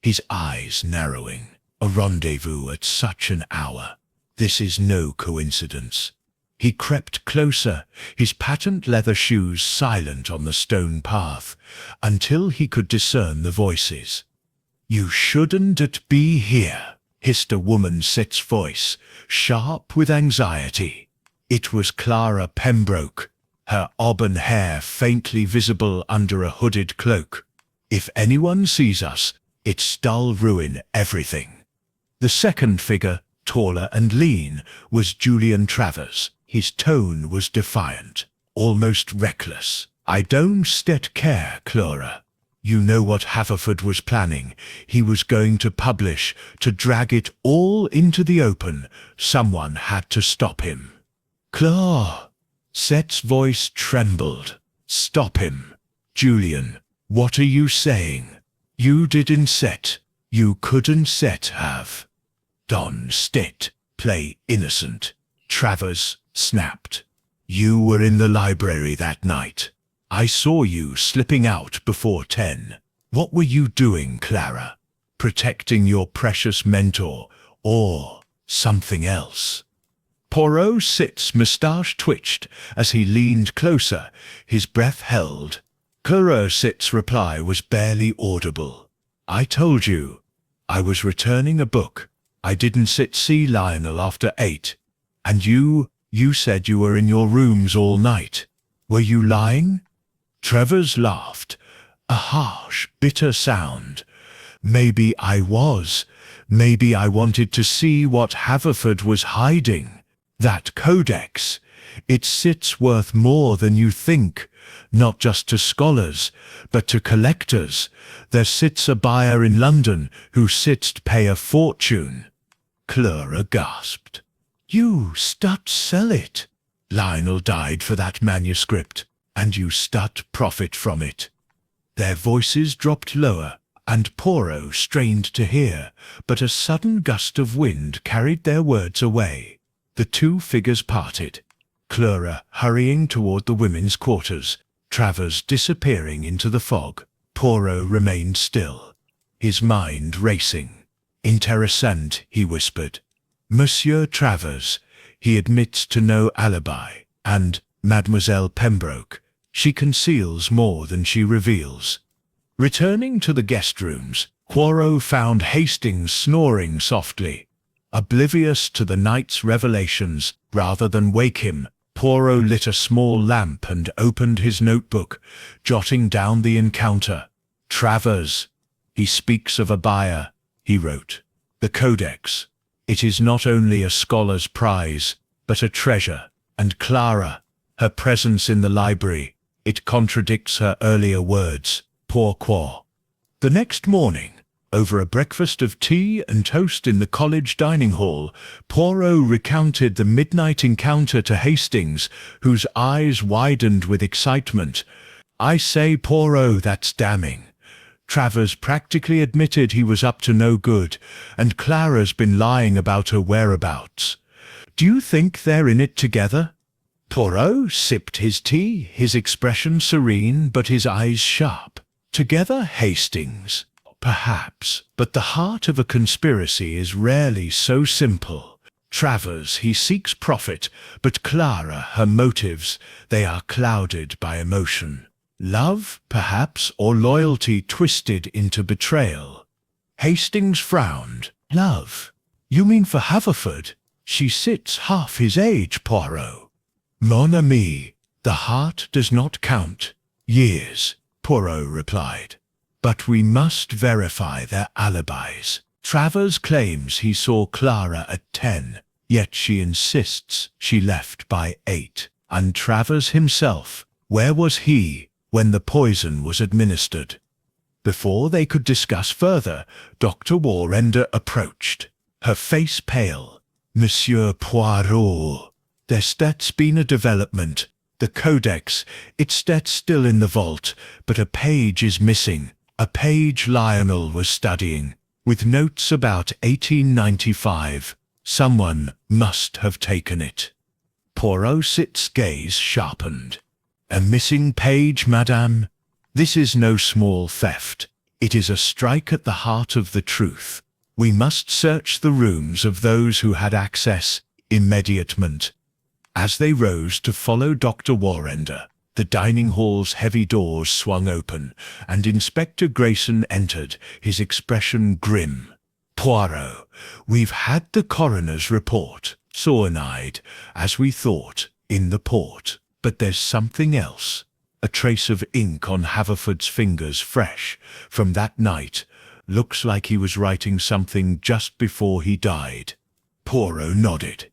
his eyes narrowing. "A rendezvous at such an hour. This is no coincidence." He crept closer, his patent leather shoes silent on the stone path, until he could discern the voices. "You shouldn't be here," hissed a woman's voice, sharp with anxiety. It was Clara Pembroke, her auburn hair faintly visible under a hooded cloak. "If anyone sees us, it'll ruin everything." The second figure, taller and lean, was Julian Travers. His tone was defiant, almost reckless. "I don't care, Clara. You know what Haverford was planning. He was going to publish, to drag it all into the open. Someone had to stop him." "Clara!" Set's voice trembled. "Stop him. Julian, what are you saying? You didn't Set. You couldn't Set have. Don't play innocent." Travers snapped. "You were in the library that night. I saw you slipping out before 10. What were you doing, Clara? Protecting your precious mentor, or something else?" Poirot's moustache twitched as he leaned closer, his breath held. Clara's reply was barely audible. "I told you. I was returning a book. I didn't see Lionel after 8. And you said you were in your rooms all night. Were you lying?" Travers laughed, a harsh, bitter sound. "Maybe I was. Maybe I wanted to see what Haverford was hiding. That codex. It's worth more than you think. Not just to scholars, but to collectors. There sits a buyer in London who pay a fortune." Clara gasped. "You sell it. Lionel died for that manuscript, and you profit from it." Their voices dropped lower, and Poirot strained to hear, but a sudden gust of wind carried their words away. The two figures parted, Clara hurrying toward the women's quarters, Travers disappearing into the fog. Poirot remained still, his mind racing. "Interessant," he whispered. "Monsieur Travers, he admits to no alibi, and Mademoiselle Pembroke, she conceals more than she reveals." Returning to the guest rooms, Poirot found Hastings snoring softly. Oblivious to the night's revelations, rather than wake him, Poirot lit a small lamp and opened his notebook, jotting down the encounter. "Travers, he speaks of a buyer," he wrote. "The Codex. It is not only a scholar's prize, but a treasure. And Clara, her presence in the library, it contradicts her earlier words. Pourquoi?" The next morning, over a breakfast of tea and toast in the college dining hall, Poirot recounted the midnight encounter to Hastings, whose eyes widened with excitement. "I say, Poirot, that's damning. Travers practically admitted he was up to no good, and Clara's been lying about her whereabouts. Do you think they're in it together?" Poirot sipped his tea, his expression serene but his eyes sharp. "Together, Hastings? Perhaps, but the heart of a conspiracy is rarely so simple. Travers, he seeks profit, but Clara, her motives, they are clouded by emotion. Love, perhaps, or loyalty twisted into betrayal." Hastings frowned. "Love? You mean for Haverford? She sits half his age, Poirot." "Mon ami, the heart does not count years," Poirot replied. "But we must verify their alibis. Travers claims he saw Clara at 10, yet she insists she left by 8. And Travers himself, where was he when the poison was administered?" Before they could discuss further, Dr. Warrender approached. her face pale. Monsieur Poirot, there's been a development. The Codex, it's still in the vault, but a page is missing. A page Lionel was studying, with notes about 1895. Someone must have taken it. Poirot's gaze sharpened. A missing page, madame? This is no small theft. It is a strike at the heart of the truth. We must search the rooms of those who had access immediately. As they rose to follow Dr. Warrender, the dining hall's heavy doors swung open, and Inspector Grayson entered, his expression grim. Poirot, we've had the coroner's report, cyanide, as we thought, in the port. But there's something else. A trace of ink on Haverford's fingers, fresh from that night. Looks like he was writing something just before he died. Poirot nodded,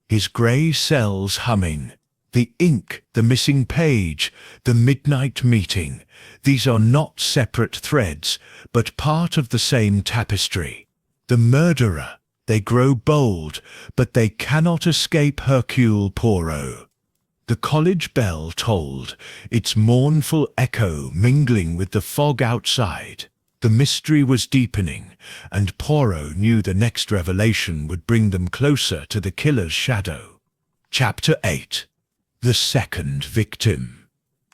his grey cells humming. The ink, the missing page, the midnight meeting. These are not separate threads, but part of the same tapestry. The murderer. They grow bold, but they cannot escape Hercule Poirot. The college bell tolled, its mournful echo mingling with the fog outside. The mystery was deepening, and Poirot knew the next revelation would bring them closer to the killer's shadow. Chapter 8. The Second Victim.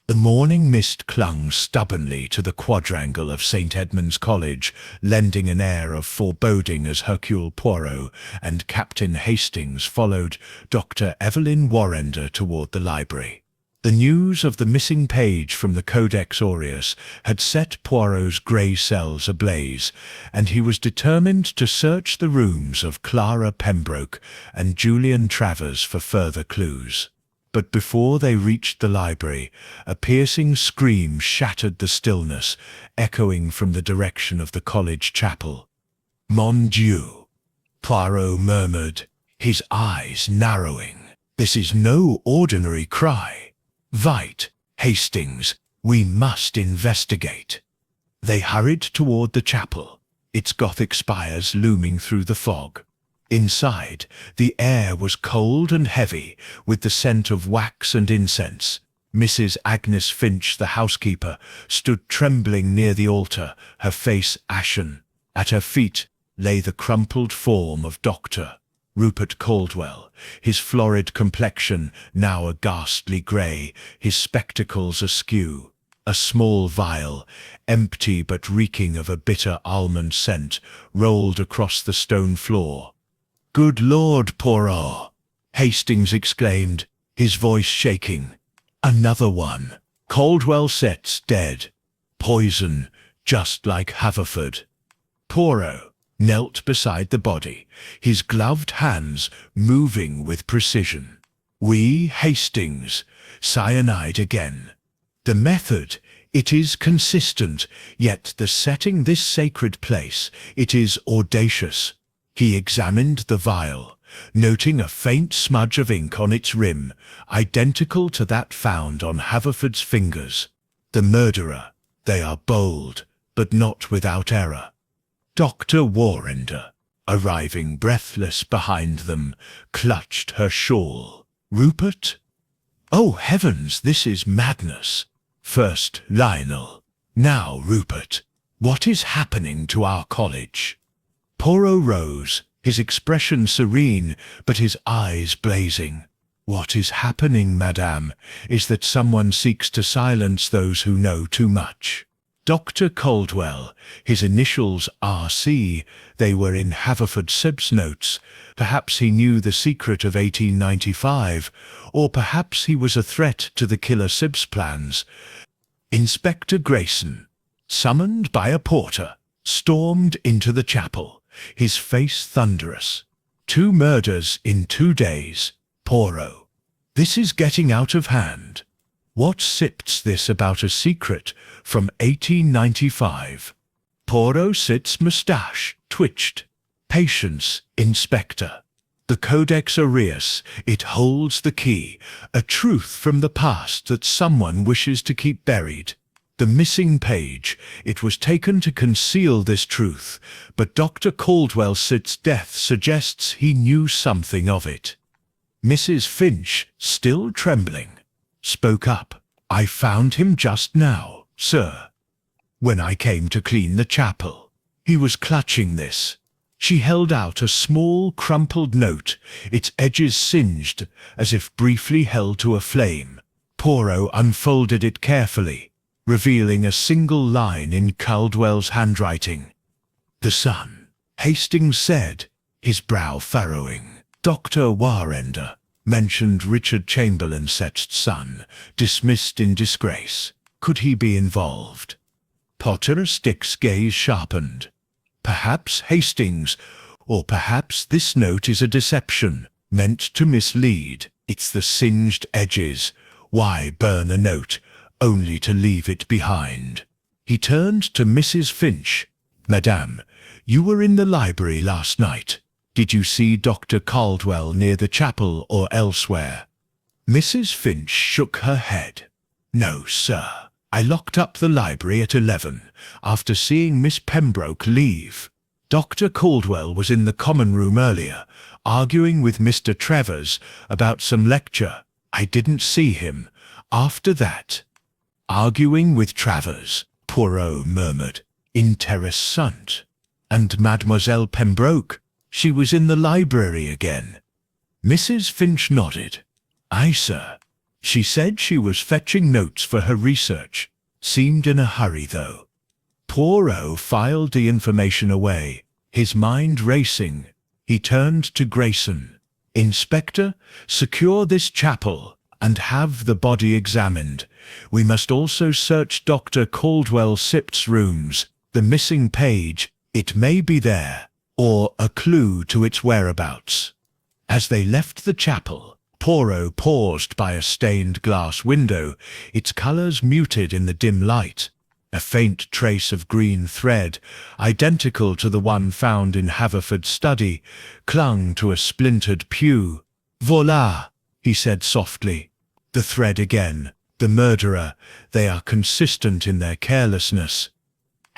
The morning mist clung stubbornly to the quadrangle of St. Edmund's College, lending an air of foreboding as Hercule Poirot and Captain Hastings followed Dr. Evelyn Warrender toward the library. The news of the missing page from the Codex Aureus had set Poirot's grey cells ablaze, and he was determined to search the rooms of Clara Pembroke and Julian Travers for further clues. But before they reached the library, a piercing scream shattered the stillness, echoing from the direction of the college chapel. "Mon Dieu!" Poirot murmured, his eyes narrowing. "This is no ordinary cry. Vite, Hastings, we must investigate." They hurried toward the chapel, its Gothic spires looming through the fog. Inside, the air was cold and heavy, with the scent of wax and incense. Mrs. Agnes Finch, the housekeeper, stood trembling near the altar, her face ashen. At her feet lay the crumpled form of Dr. Rupert Caldwell, his florid complexion now a ghastly grey, his spectacles askew. A small vial, empty but reeking of a bitter almond scent, rolled across the stone floor. "Good Lord, Poirot!" Hastings exclaimed, his voice shaking. "Another one. Caldwell sets dead. Poison, just like Haverford." Poirot knelt beside the body, his gloved hands moving with precision. "We, Hastings, cyanide again. The method, it is consistent, yet the setting this sacred place, it is audacious." He examined the vial, noting a faint smudge of ink on its rim, identical to that found on Haverford's fingers. The murderer. They are bold, but not without error. Dr. Warrender, arriving breathless behind them, clutched her shawl. "Rupert? Oh heavens, this is madness. First Lionel, now Rupert. What is happening to our college?" Poirot rose, his expression serene, but his eyes blazing. "What is happening, madame, is that someone seeks to silence those who know too much. Dr. Caldwell, his initials R.C., they were in Haverford Sibb's notes. Perhaps he knew the secret of 1895, or perhaps he was a threat to the killer Sibb's plans." Inspector Grayson, summoned by a porter, stormed into the chapel, his face thunderous. "2 murders in 2 days, Poirot. This is getting out of hand. What sips this about a secret from 1895? Poirot's moustache twitched. "Patience, Inspector. The Codex Aureus, it holds the key, a truth from the past that someone wishes to keep buried." The missing page. It was taken to conceal this truth, but Dr. Caldwell Sid's death suggests he knew something of it. Mrs. Finch, still trembling, spoke up. "I found him just now, sir. When I came to clean the chapel. He was clutching this." She held out a small, crumpled note, its edges singed, as if briefly held to a flame. Poirot unfolded it carefully, revealing a single line in Caldwell's handwriting. "The son," Hastings said, his brow furrowing. "Dr. Warrender mentioned Richard Chamberlain's son, dismissed in disgrace. Could he be involved?" Potter's Dick's gaze sharpened. "Perhaps Hastings, or perhaps this note is a deception, meant to mislead. It's the singed edges. Why burn a note, only to leave it behind?" He turned to Mrs. Finch. "Madame, you were in the library last night. Did you see Dr. Caldwell near the chapel or elsewhere?" Mrs. Finch shook her head. "No, sir. I locked up the library at 11, after seeing Miss Pembroke leave. Dr. Caldwell was in the common room earlier, arguing with Mr. Travers about some lecture. I didn't see him. After that." "Arguing with Travers," Poirot murmured. "Interessant. And Mademoiselle Pembroke? She was in the library again." Mrs. Finch nodded. "Aye, sir. She said she was fetching notes for her research. Seemed in a hurry, though." Poirot filed the information away, his mind racing. He turned to Grayson. "Inspector, secure this chapel and have the body examined. We must also search Dr. Caldwell Sid's rooms. The missing page, it may be there, or a clue to its whereabouts." As they left the chapel, Poirot paused by a stained glass window, its colours muted in the dim light. A faint trace of green thread, identical to the one found in Haverford's study, clung to a splintered pew. "Voilà," he said softly. "The thread again. The murderer. They are consistent in their carelessness."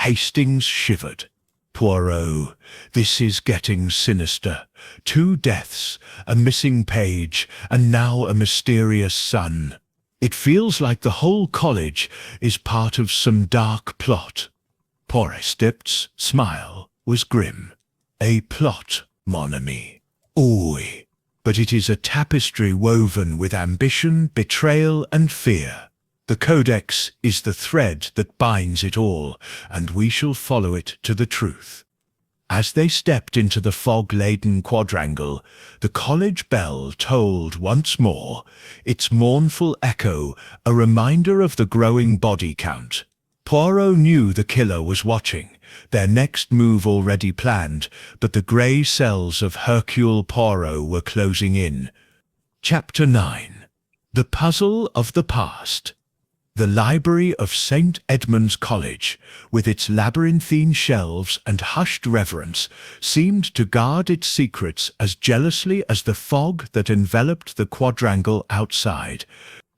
Hastings shivered. "Poirot, this is getting sinister. 2 deaths, a missing page, and now a mysterious son. It feels like the whole college is part of some dark plot." Poirot's smile was grim. "A plot, mon ami. Oui. But it is a tapestry woven with ambition, betrayal, and fear. The Codex is the thread that binds it all, and we shall follow it to the truth." As they stepped into the fog-laden quadrangle, the college bell tolled once more, its mournful echo a reminder of the growing body count. Poirot knew the killer was watching, their next move already planned, but the grey cells of Hercule Poirot were closing in. Chapter 9. The Puzzle of the Past. The library of St. Edmund's College, with its labyrinthine shelves and hushed reverence, seemed to guard its secrets as jealously as the fog that enveloped the quadrangle outside.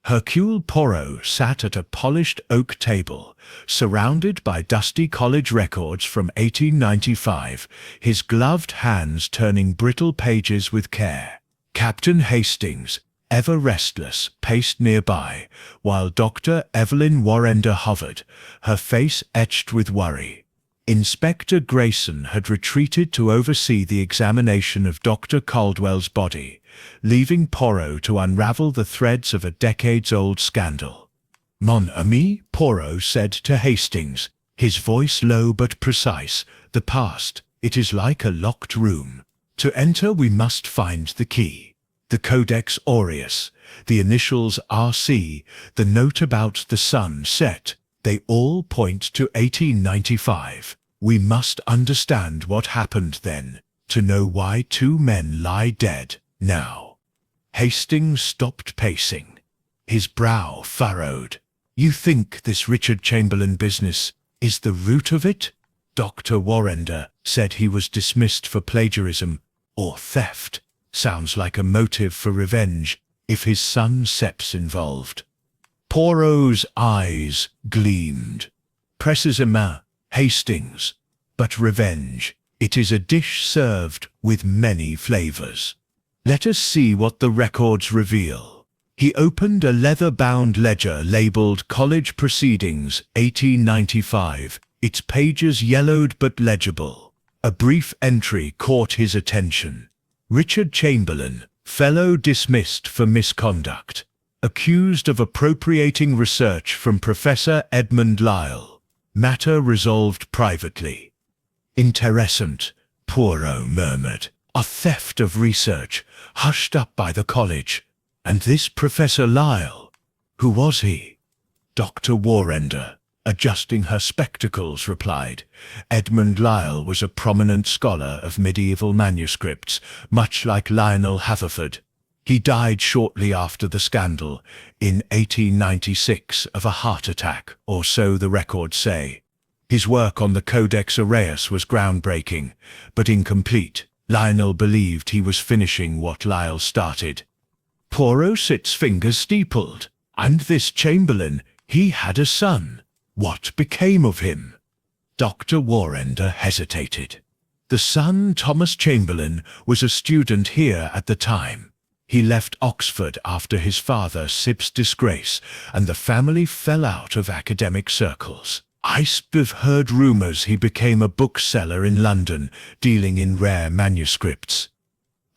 Hercule Poirot sat at a polished oak table, surrounded by dusty college records from 1895, his gloved hands turning brittle pages with care. Captain Hastings, ever restless, paced nearby, while Dr. Evelyn Warrender hovered, her face etched with worry. Inspector Grayson had retreated to oversee the examination of Dr. Caldwell's body, leaving Poirot to unravel the threads of a decades-old scandal. "Mon ami," Poirot said to Hastings, his voice low but precise, "the past, it is like a locked room. To enter we must find the key. The Codex Aureus, the initials RC, the note about the sun set, they all point to 1895. We must understand what happened then, to know why 2 men lie dead now." Hastings stopped pacing, his brow furrowed. "You think this Richard Chamberlain business is the root of it?" Dr. Warrender said he was dismissed for plagiarism or theft. Sounds like a motive for revenge, if his son Sep's involved. Poirot's eyes gleamed. Précisément, Hastings. But revenge, it is a dish served with many flavors. Let us see what the records reveal. He opened a leather-bound ledger labeled College Proceedings, 1895, its pages yellowed but legible. A brief entry caught his attention. Richard Chamberlain, fellow dismissed for misconduct. Accused of appropriating research from Professor Edmund Lyle. Matter resolved privately. Interessant, Poirot murmured. A theft of research, hushed up by the college. And this Professor Lyle, who was he? Dr. Warrender, adjusting her spectacles, replied. Edmund Lyle was a prominent scholar of medieval manuscripts, much like Lionel Haverford. He died shortly after the scandal, in 1896, of a heart attack, or so the records say. His work on the Codex Aureus was groundbreaking, but incomplete. Lionel believed he was finishing what Lyle started. Poirot sits fingers steepled. And this Chamberlain, he had a son. What became of him? Dr. Warrender hesitated. The son, Thomas Chamberlain, was a student here at the time. He left Oxford after his father Sip's disgrace, and the family fell out of academic circles. I've heard rumours he became a bookseller in London, dealing in rare manuscripts.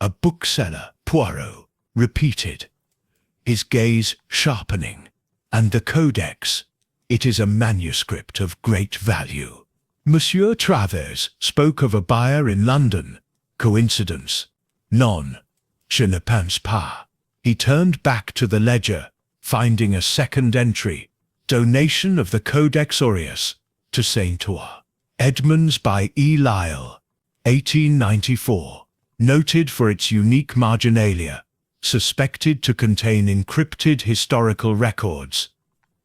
A bookseller, Poirot repeated, his gaze sharpening. And the Codex, it is a manuscript of great value. Monsieur Travers spoke of a buyer in London. Coincidence? Non. Je ne pense pas. He turned back to the ledger, finding a second entry. Donation of the Codex Aureus to St. Ouen. Edmonds by E. Lyle, 1894. Noted for its unique marginalia. Suspected to contain encrypted historical records.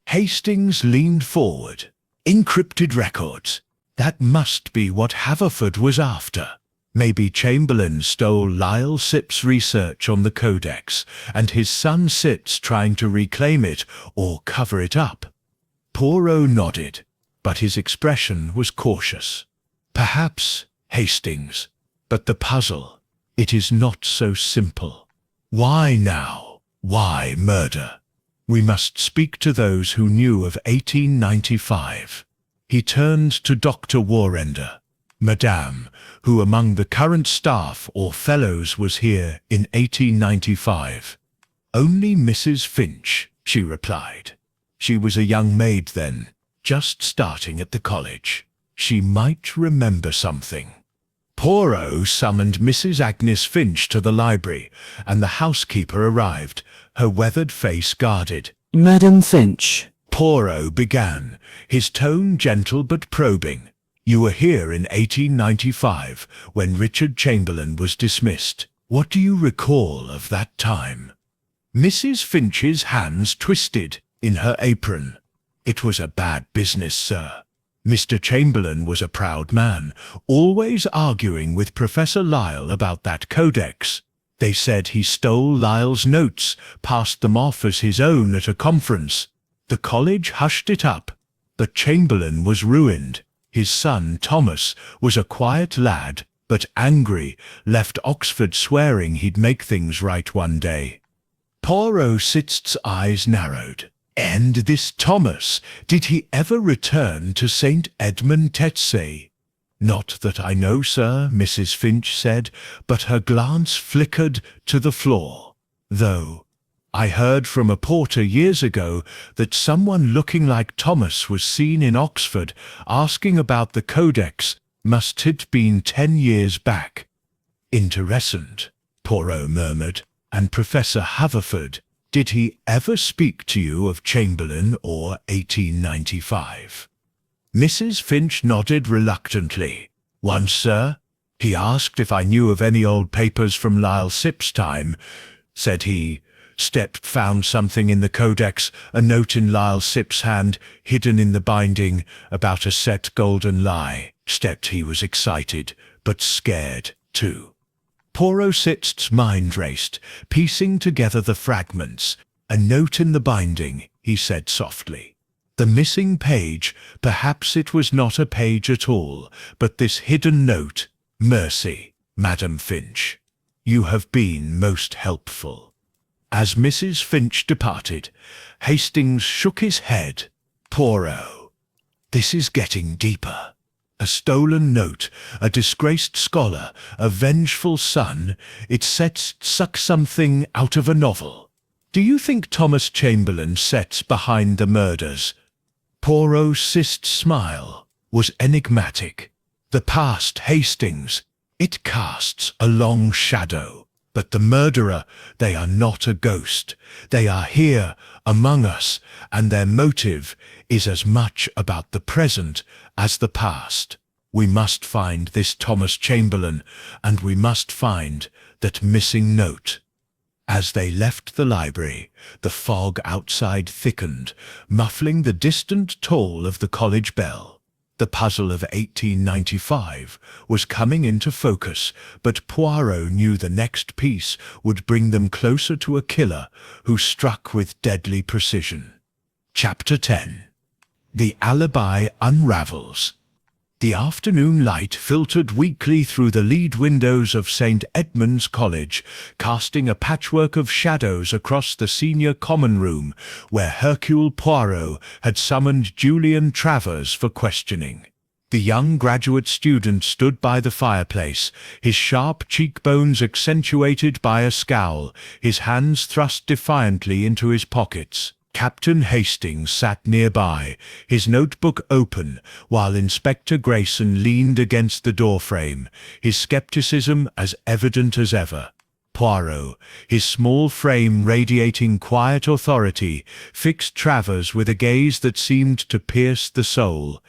Hastings leaned forward. Encrypted records. That must be what Haverford was after. Maybe Chamberlain stole Lyle Sip's research on the Codex, and his son sits trying to reclaim it or cover it up. Poirot nodded, but his expression was cautious. Perhaps, Hastings, but the puzzle, it is not so simple. Why now? Why murder? We must speak to those who knew of 1895. He turned to Dr. Warrender. Madame, who among the current staff or fellows was here in 1895? Only Mrs. Finch, she replied. She was a young maid then, just starting at the college. She might remember something. Poirot summoned Mrs. Agnes Finch to the library, and the housekeeper arrived, her weathered face guarded. Madam Finch, Poirot began, his tone gentle but probing. You were here in 1895, when Richard Chamberlain was dismissed. What do you recall of that time? Mrs. Finch's hands twisted in her apron. It was a bad business, sir. Mr. Chamberlain was a proud man, always arguing with Professor Lyle about that codex. They said he stole Lyle's notes, passed them off as his own at a conference. The college hushed it up. But Chamberlain was ruined. His son, Thomas, was a quiet lad, but angry, left Oxford swearing he'd make things right one day. Poirot's eyes narrowed. And this Thomas, did he ever return to St. Edmund Tetsay? Not that I know, sir, Mrs. Finch said, but her glance flickered to the floor. Though, I heard from a porter years ago that someone looking like Thomas was seen in Oxford asking about the Codex. Must it been 10 years back? Interessant, Poirot murmured. And Professor Haverford, did he ever speak to you of Chamberlain or 1895? Mrs. Finch nodded reluctantly. Once, sir. He asked if I knew of any old papers from Lyle Sip's time. Said he, found something in the Codex, a note in Lyle Sip's hand, hidden in the binding, about a set golden lie. He was excited, but scared, too. Poirot's mind raced, piecing together the fragments. A note in the binding, he said softly. The missing page, perhaps it was not a page at all, but this hidden note. Mercy, Madam Finch. You have been most helpful. As Mrs. Finch departed, Hastings shook his head. Poirot. This is getting deeper. A stolen note, a disgraced scholar, a vengeful son. It sucks something out of a novel. Do you think Thomas Chamberlain sits behind the murders? Poirot's smile was enigmatic. The past, Hastings, it casts a long shadow. But the murderer, they are not a ghost. They are here, among us, and their motive is as much about the present as the past. We must find this Thomas Chamberlain, and we must find that missing note. As they left the library, the fog outside thickened, muffling the distant toll of the college bell. The puzzle of 1895 was coming into focus, but Poirot knew the next piece would bring them closer to a killer who struck with deadly precision. Chapter 10. The Alibi Unravels. The afternoon light filtered weakly through the lead windows of St. Edmund's College, casting a patchwork of shadows across the senior common room, where Hercule Poirot had summoned Julian Travers for questioning. The young graduate student stood by the fireplace, his sharp cheekbones accentuated by a scowl, his hands thrust defiantly into his pockets. Captain Hastings sat nearby, his notebook open, while Inspector Grayson leaned against the doorframe, his skepticism as evident as ever. Poirot, his small frame radiating quiet authority, fixed Travers with a gaze that seemed to pierce the soul.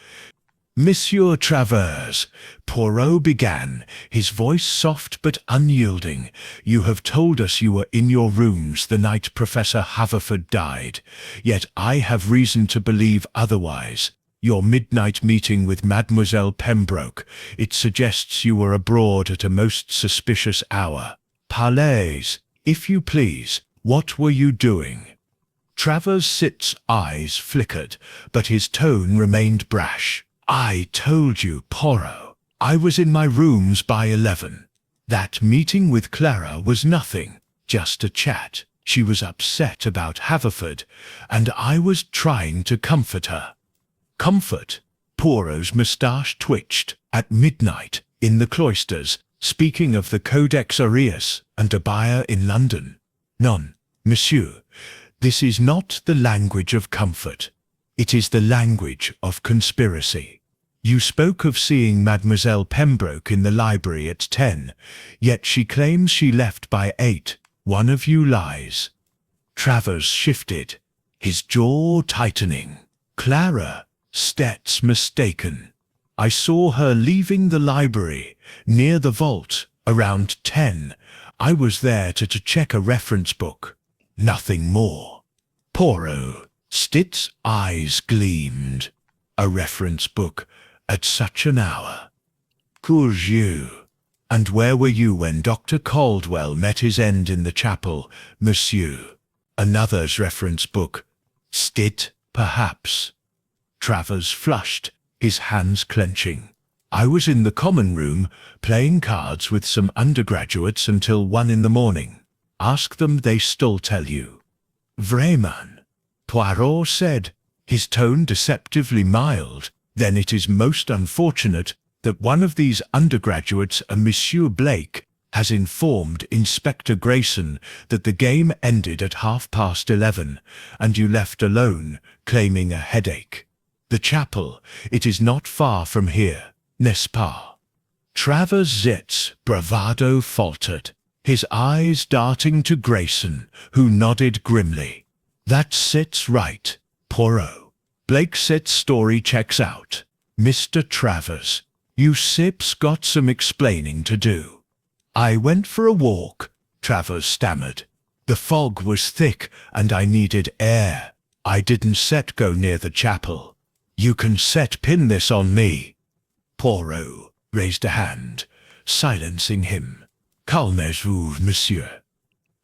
"Monsieur Travers," Poirot began, his voice soft but unyielding, "you have told us you were in your rooms the night Professor Haverford died, yet I have reason to believe otherwise. Your midnight meeting with Mademoiselle Pembroke, it suggests you were abroad at a most suspicious hour. Parlez, if you please, what were you doing?" Travers' eyes flickered, but his tone remained brash. "I told you, Poirot. I was in my rooms by 11. That meeting with Clara was nothing, just a chat. She was upset about Haverford, and I was trying to comfort her." Comfort? Poirot's moustache twitched. At midnight, in the cloisters, speaking of the Codex Aureus and a buyer in London. "Non, monsieur, this is not the language of comfort. It is the language of conspiracy. You spoke of seeing Mademoiselle Pembroke in the library at 10, yet she claims she left by 8. One of you lies." Travers shifted, his jaw tightening. "Clara, Stet's mistaken. I saw her leaving the library, near the vault, around 10. I was there to check a reference book. Nothing more." Poirot, Stitt's eyes gleamed. "A reference book at such an hour? Courageux. And where were you when Dr. Caldwell met his end in the chapel, monsieur? Another's reference book. Stitt, perhaps." Travers flushed, his hands clenching. "I was in the common room, playing cards with some undergraduates until 1 in the morning. Ask them, they still tell you." "Vraiment," Poirot said, his tone deceptively mild. "Then it is most unfortunate that one of these undergraduates, a Monsieur Blake, has informed Inspector Grayson that the game ended at 11:30, and you left alone, claiming a headache. The chapel, it is not far from here, n'est-ce pas?" Travers' bravado faltered, his eyes darting to Grayson, who nodded grimly. "That's right, Poirot. Blake's story checks out. Mr. Travers, you sips got some explaining to do." "I went for a walk," Travers stammered. "The fog was thick and I needed air. I didn't go near the chapel." "You can pin this on me." Poirot raised a hand, silencing him. "Calmez-vous, monsieur.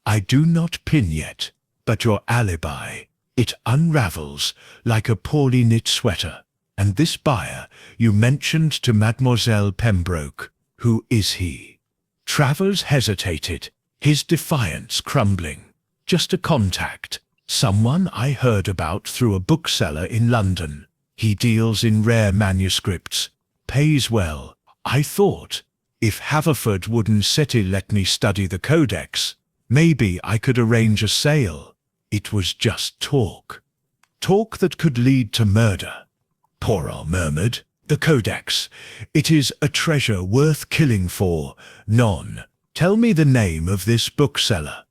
I do not pin yet, but your alibi, It unravels like a poorly knit sweater. And this buyer you mentioned to Mademoiselle Pembroke, who is he? Travers hesitated, his defiance crumbling. Just a contact, someone I heard about through a bookseller in London. He deals in rare manuscripts, pays well. I thought, if Haverford wouldn't let me study the Codex, maybe I could arrange a sale. It was just talk. Talk that could lead to murder. Poirot murmured. The Codex. It is a treasure worth killing for. Non. Tell me the name of this bookseller.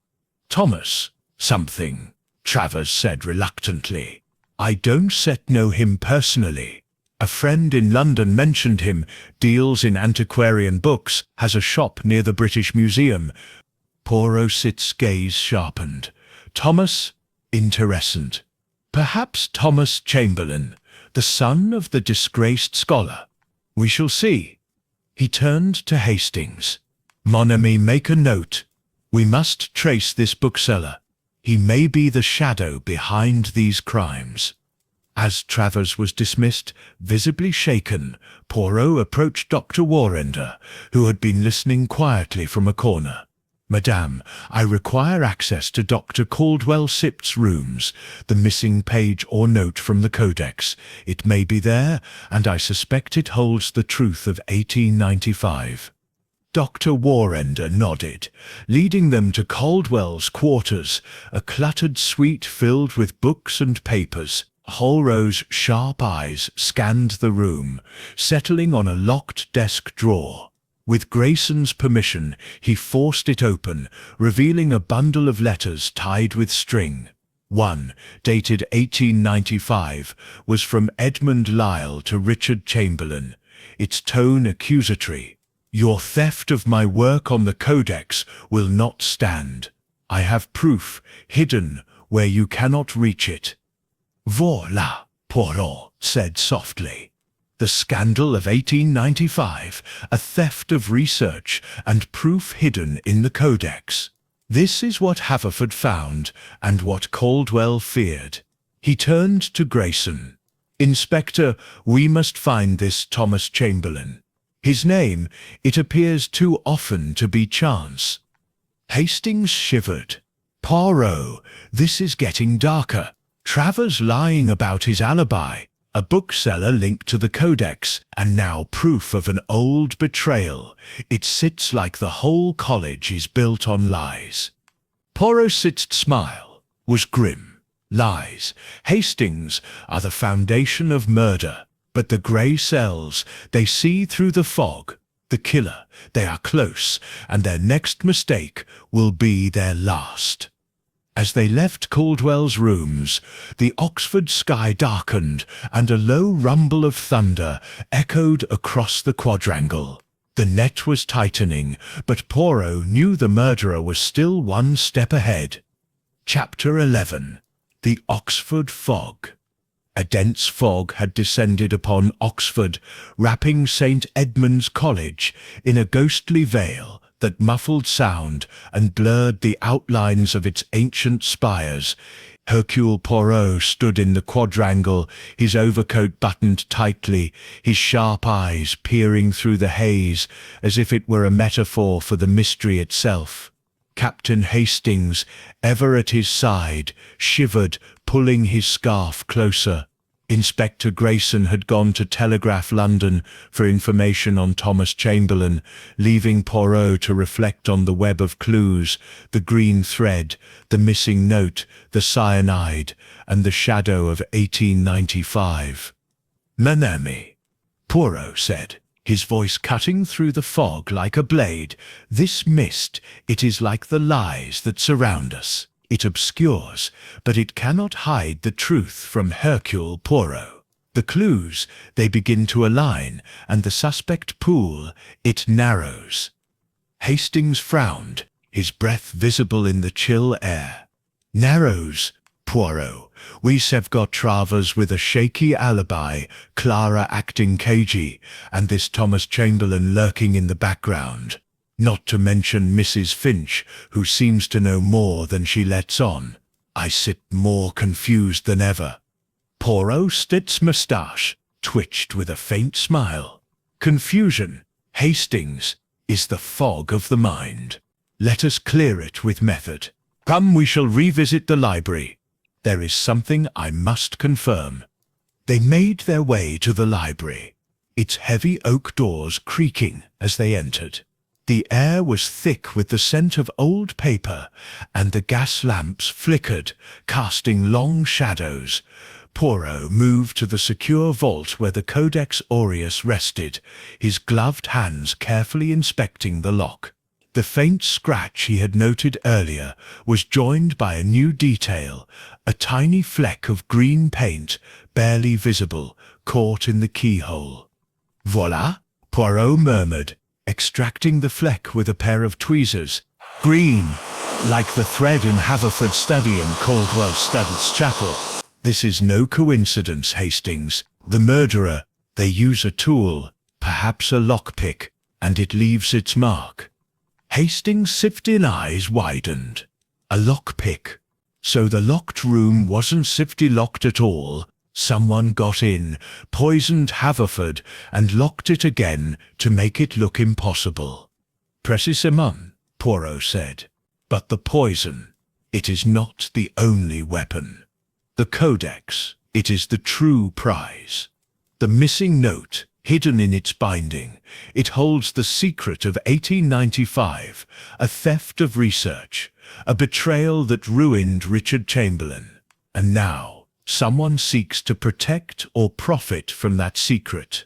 Thomas. Something, Travers said reluctantly. I don't know him personally. A friend in London mentioned him, deals in antiquarian books, has a shop near the British Museum. Poirot's gaze sharpened. Thomas? Interessant. Perhaps Thomas Chamberlain, the son of the disgraced scholar. We shall see. He turned to Hastings. Mon ami, make a note. We must trace this bookseller. He may be the shadow behind these crimes. As Travers was dismissed, visibly shaken, Poirot approached Dr. Warrender, who had been listening quietly from a corner. Madame, I require access to Dr. Caldwell Sipt's rooms, the missing page or note from the Codex. It may be there, and I suspect it holds the truth of 1895. Dr. Warrender nodded, leading them to Caldwell's quarters, a cluttered suite filled with books and papers. Holrow's sharp eyes scanned the room, settling on a locked desk drawer. With Grayson's permission, he forced it open, revealing a bundle of letters tied with string. One, dated 1895, was from Edmund Lyle to Richard Chamberlain, its tone accusatory. Your theft of my work on the Codex will not stand. I have proof, hidden where you cannot reach it. Voilà, Poirot said softly. The scandal of 1895, a theft of research and proof hidden in the Codex. This is what Haverford found, and what Caldwell feared. He turned to Grayson. Inspector, we must find this Thomas Chamberlain. His name, it appears too often to be chance. Hastings shivered. Poirot, this is getting darker. Travers lying about his alibi. A bookseller linked to the Codex, and now proof of an old betrayal. It sits like the whole college is built on lies. Poirot's smile was grim. Lies, Hastings, are the foundation of murder. But the grey cells, they see through the fog. The killer, they are close, and their next mistake will be their last. As they left Caldwell's rooms, the Oxford sky darkened, and a low rumble of thunder echoed across the quadrangle. The net was tightening, but Poirot knew the murderer was still one step ahead. Chapter 11. The Oxford Fog. A dense fog had descended upon Oxford, wrapping St. Edmund's College in a ghostly veil that muffled sound and blurred the outlines of its ancient spires. Hercule Poirot stood in the quadrangle, his overcoat buttoned tightly, his sharp eyes peering through the haze as if it were a metaphor for the mystery itself. Captain Hastings, ever at his side, shivered, pulling his scarf closer. Inspector Grayson had gone to telegraph London for information on Thomas Chamberlain, leaving Poirot to reflect on the web of clues, the green thread, the missing note, the cyanide, and the shadow of 1895. Mon ami, Poirot said, his voice cutting through the fog like a blade. This mist, it is like the lies that surround us. It obscures, but it cannot hide the truth from Hercule Poirot. The clues, they begin to align, and the suspect pool, it narrows. Hastings frowned, his breath visible in the chill air. Narrows, Poirot. We've got Travers with a shaky alibi, Clara acting cagey, and this Thomas Chamberlain lurking in the background. Not to mention Mrs. Finch, who seems to know more than she lets on. I sit more confused than ever. Poirot's moustache twitched with a faint smile. Confusion, Hastings, is the fog of the mind. Let us clear it with method. Come, we shall revisit the library. There is something I must confirm. They made their way to the library, its heavy oak doors creaking as they entered. The air was thick with the scent of old paper, and the gas lamps flickered, casting long shadows. Poirot moved to the secure vault where the Codex Aureus rested, his gloved hands carefully inspecting the lock. The faint scratch he had noted earlier was joined by a new detail, a tiny fleck of green paint, barely visible, caught in the keyhole. "Voilà," Poirot murmured, extracting the fleck with a pair of tweezers. "Green, like the thread in Haverford's study in Caldwell's Studies Chapel. This is no coincidence, Hastings. The murderer, they use a tool, perhaps a lockpick, and it leaves its mark." Hastings' sifted eyes widened. A lockpick. So the locked room wasn't safely locked at all. Someone got in, poisoned Haverford, and locked it again to make it look impossible. "Précisément," Poirot said. "But the poison, it is not the only weapon. The Codex, it is the true prize. The missing note, hidden in its binding, it holds the secret of 1895, a theft of research, a betrayal that ruined Richard Chamberlain. And now, someone seeks to protect or profit from that secret."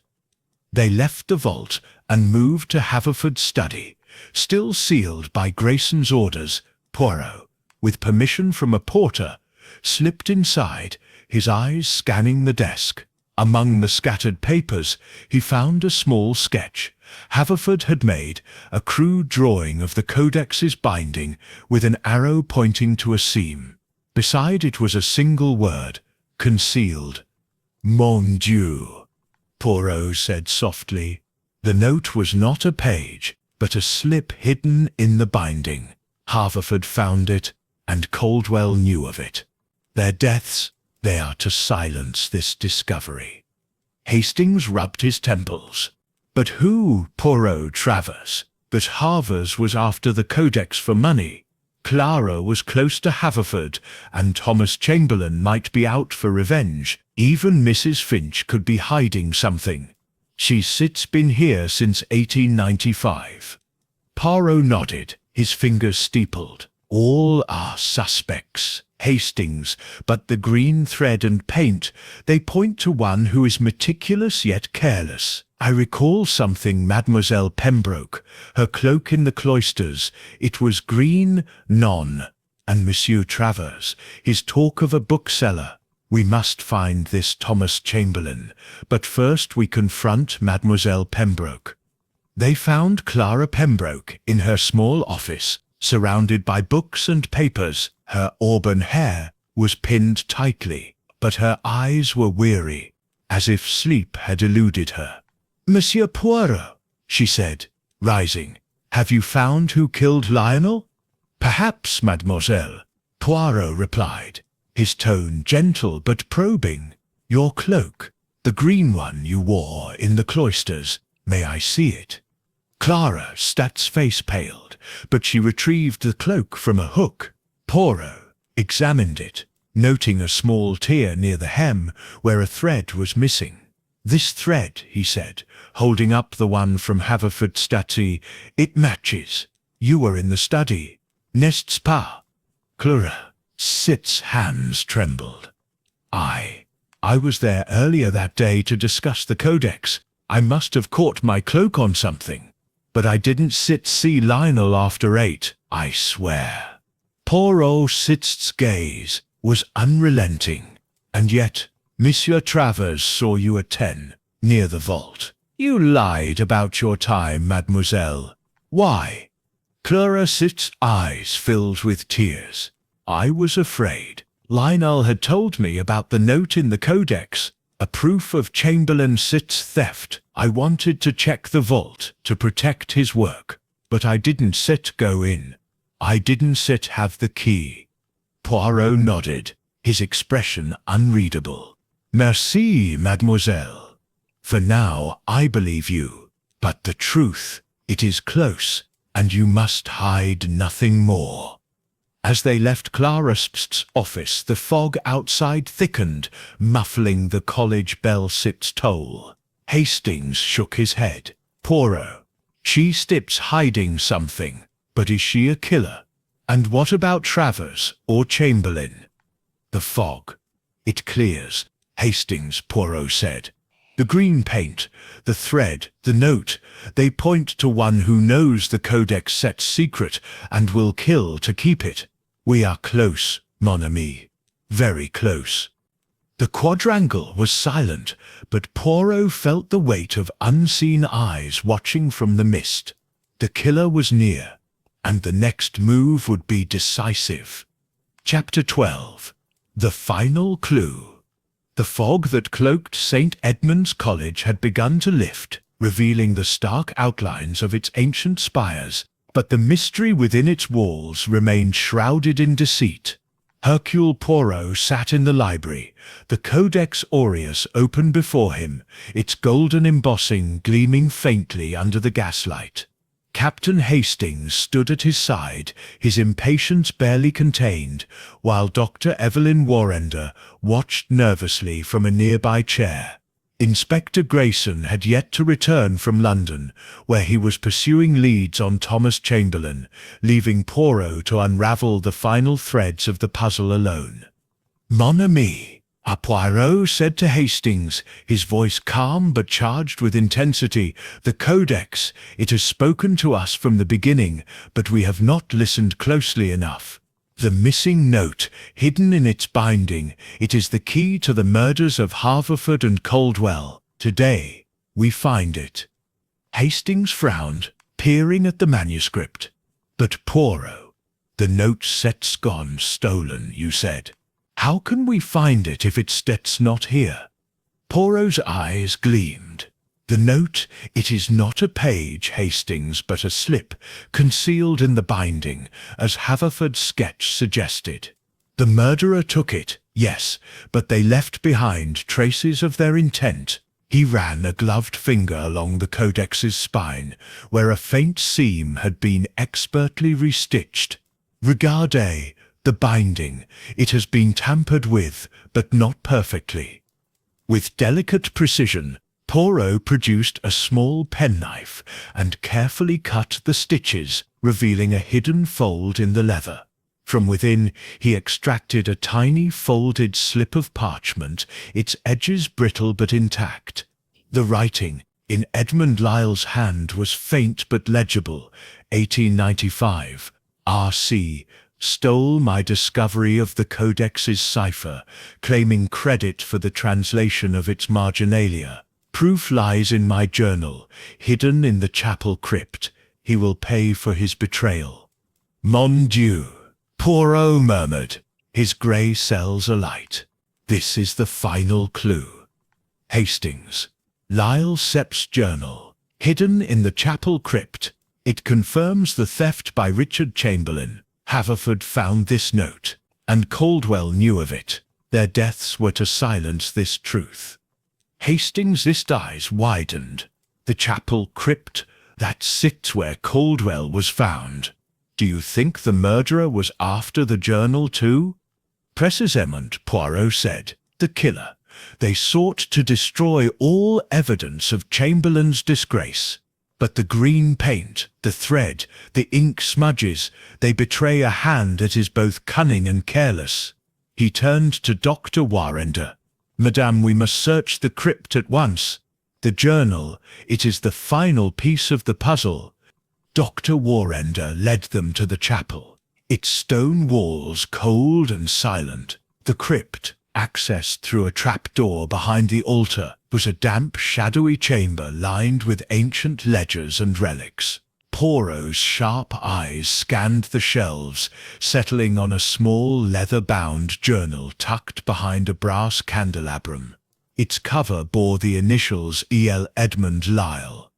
They left the vault and moved to Haverford's study, still sealed by Grayson's orders. Poirot, with permission from a porter, slipped inside, his eyes scanning the desk. Among the scattered papers, he found a small sketch Haverford had made, a crude drawing of the Codex's binding with an arrow pointing to a seam. Beside it was a single word, "Concealed." "Mon Dieu," Poirot said softly. The note was not a page, but a slip hidden in the binding. Haverford found it, and Caldwell knew of it. Their deaths, they are to silence this discovery. Hastings rubbed his temples. But who, Poirot Travers? But Havers was after the Codex for money. Clara was close to Haverford, and Thomas Chamberlain might be out for revenge. Even Mrs. Finch could be hiding something. "She's been here since 1895. Poirot nodded, his fingers steepled. "All are suspects, Hastings, but the green thread and paint, they point to one who is meticulous yet careless. I recall something Mademoiselle Pembroke, her cloak in the cloisters, it was green, and Monsieur Travers, his talk of a bookseller. We must find this Thomas Chamberlain, but first we confront Mademoiselle Pembroke." They found Clara Pembroke in her small office, surrounded by books and papers. Her auburn hair was pinned tightly, but her eyes were weary, as if sleep had eluded her. "Monsieur Poirot," she said, rising, "have you found who killed Lionel?" "Perhaps, mademoiselle," Poirot replied, his tone gentle but probing. "Your cloak, the green one you wore in the cloisters, may I see it?" Clara's face paled, but she retrieved the cloak from a hook. Poirot examined it, noting a small tear near the hem where a thread was missing. "This thread," he said, holding up the one from Haverford's study, "it matches. You were in the study, n'est-ce pas?" Clara's hands trembled. I was there earlier that day to discuss the Codex. I must have caught my cloak on something. But I didn't see Lionel after 8, I swear." Poirot's gaze was unrelenting. "And yet, Monsieur Travers saw you at 10, near the vault. You lied about your time, mademoiselle. Why?" Clara's eyes filled with tears. "I was afraid. Lionel had told me about the note in the Codex, a proof of Chamberlain's theft. I wanted to check the vault to protect his work, but I didn't go in. I didn't have the key." Poirot nodded, his expression unreadable. Merci, mademoiselle. For now, I believe you. But the truth, it is close, and you must hide nothing more. As they left Clarist's office, the fog outside thickened, muffling the college bell-sit's toll. Hastings shook his head. Poirot. She steps hiding something, but is she a killer? And what about Travers or Chamberlain? The fog. It clears, Hastings, Poirot said. The green paint, the thread, the note, they point to one who knows the Codex set's secret and will kill to keep it. We are close, mon ami. Very close. The quadrangle was silent, but Poirot felt the weight of unseen eyes watching from the mist. The killer was near, and the next move would be decisive. Chapter 12. The Final Clue. The fog that cloaked St. Edmund's College had begun to lift, revealing the stark outlines of its ancient spires, but the mystery within its walls remained shrouded in deceit. Hercule Poirot sat in the library, the Codex Aureus open before him, its golden embossing gleaming faintly under the gaslight. Captain Hastings stood at his side, his impatience barely contained, while Dr. Evelyn Warrender watched nervously from a nearby chair. Inspector Grayson had yet to return from London, where he was pursuing leads on Thomas Chamberlain, leaving Poirot to unravel the final threads of the puzzle alone. Mon ami, Poirot said to Hastings, his voice calm but charged with intensity, the Codex, it has spoken to us from the beginning, but we have not listened closely enough. The missing note, hidden in its binding, it is the key to the murders of Haverford and Caldwell. Today, we find it. Hastings frowned, peering at the manuscript. But Poirot, the note set's gone stolen, you said. How can we find it if it's not here? Poirot's eyes gleamed. The note, it is not a page, Hastings, but a slip, concealed in the binding, as Haverford's sketch suggested. The murderer took it, yes, but they left behind traces of their intent. He ran a gloved finger along the Codex's spine, where a faint seam had been expertly restitched. Regardez, the binding, it has been tampered with, but not perfectly. With delicate precision, Poirot produced a small penknife and carefully cut the stitches, revealing a hidden fold in the leather. From within, he extracted a tiny folded slip of parchment, its edges brittle but intact. The writing, in Edmund Lyall's hand, was faint but legible. 1895. R.C. stole my discovery of the Codex's cipher, claiming credit for the translation of its marginalia. Proof lies in my journal, hidden in the chapel crypt. He will pay for his betrayal. Mon Dieu, Poirot murmured, his grey cells alight. This is the final clue. Hastings. Lyle Sepp's journal, hidden in the chapel crypt. It confirms the theft by Richard Chamberlain. Haverford found this note, and Caldwell knew of it. Their deaths were to silence this truth. Hastings' eyes widened. The chapel crypt, that sits where Caldwell was found. Do you think the murderer was after the journal too? Precisement, Poirot said. The killer. They sought to destroy all evidence of Chamberlain's disgrace. But the green paint, the thread, the ink smudges, they betray a hand that is both cunning and careless. He turned to Dr. Warrender. Madame, we must search the crypt at once. The journal, it is the final piece of the puzzle. Dr. Warrender led them to the chapel, its stone walls cold and silent. The crypt, accessed through a trapdoor behind the altar, was a damp, shadowy chamber lined with ancient ledgers and relics. Poirot's sharp eyes scanned the shelves, settling on a small leather-bound journal tucked behind a brass candelabrum. Its cover bore the initials E.L. Edmund Lyall.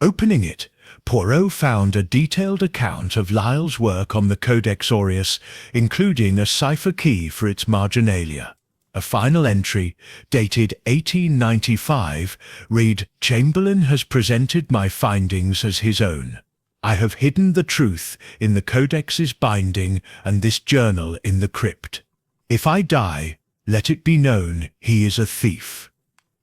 Opening it, Poirot found a detailed account of Lyell's work on the Codex Aureus, including a cipher key for its marginalia. A final entry, dated 1895, read, "Chamberlain has presented my findings as his own. I have hidden the truth in the Codex's binding and this journal in the crypt. If I die, let it be known he is a thief."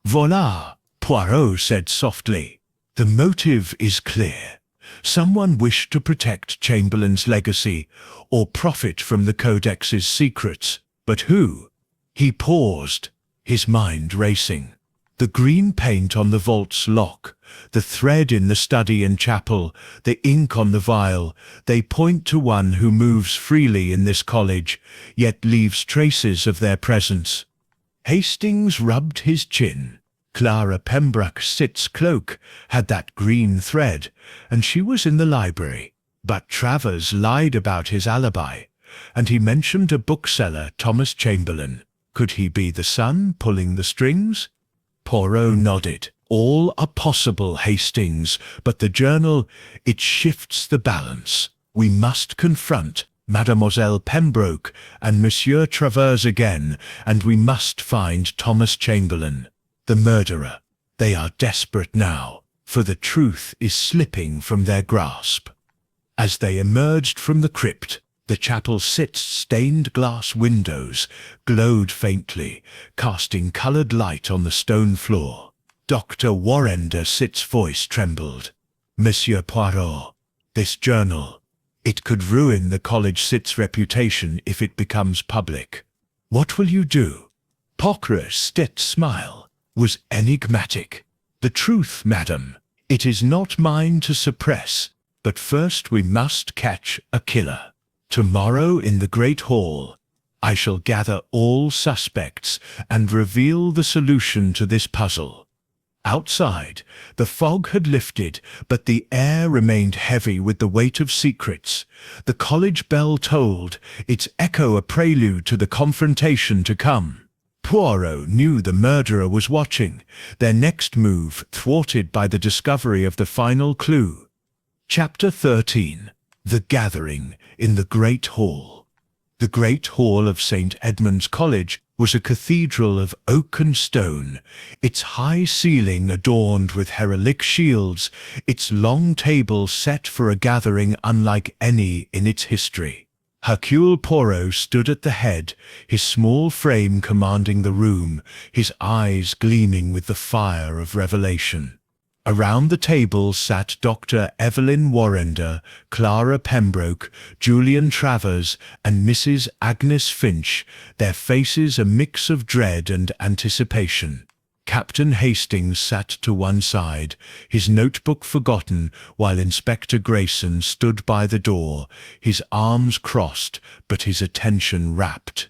"Voilà," Poirot said softly. "The motive is clear. Someone wished to protect Chamberlain's legacy or profit from the Codex's secrets. But who?" He paused, his mind racing. The green paint on the vault's lock, the thread in the study and chapel, the ink on the vial, they point to one who moves freely in this college, yet leaves traces of their presence. Hastings rubbed his chin. Clara Pembroke-Sitt's cloak had that green thread, and she was in the library. But Travers lied about his alibi, and he mentioned a bookseller, Thomas Chamberlain. Could he be the son pulling the strings? Poirot nodded. "All are possible, Hastings, but the journal, it shifts the balance. We must confront Mademoiselle Pembroke and Monsieur Travers again, and we must find Thomas Chamberlain, the murderer. They are desperate now, for the truth is slipping from their grasp." As they emerged from the crypt, the chapel's stained glass windows glowed faintly, casting coloured light on the stone floor. Dr. Warrender-Sitt's voice trembled. "Monsieur Poirot, this journal, it could ruin the College Sitt's reputation if it becomes public. What will you do?" Poirot-Sitt's smile was enigmatic. "The truth, madam. It is not mine to suppress, but first we must catch a killer. Tomorrow in the Great Hall, I shall gather all suspects and reveal the solution to this puzzle." Outside, the fog had lifted, but the air remained heavy with the weight of secrets. The college bell tolled, its echo a prelude to the confrontation to come. Poirot knew the murderer was watching, their next move thwarted by the discovery of the final clue. Chapter 13. The Gathering in the Great Hall. The Great Hall of St. Edmund's College was a cathedral of oak and stone, its high ceiling adorned with heraldic shields, its long table set for a gathering unlike any in its history. Hercule Poirot stood at the head, his small frame commanding the room, his eyes gleaming with the fire of revelation. Around the table sat Dr. Evelyn Warrender, Clara Pembroke, Julian Travers, and Mrs. Agnes Finch, their faces a mix of dread and anticipation. Captain Hastings sat to one side, his notebook forgotten, while Inspector Grayson stood by the door, his arms crossed, but his attention rapt.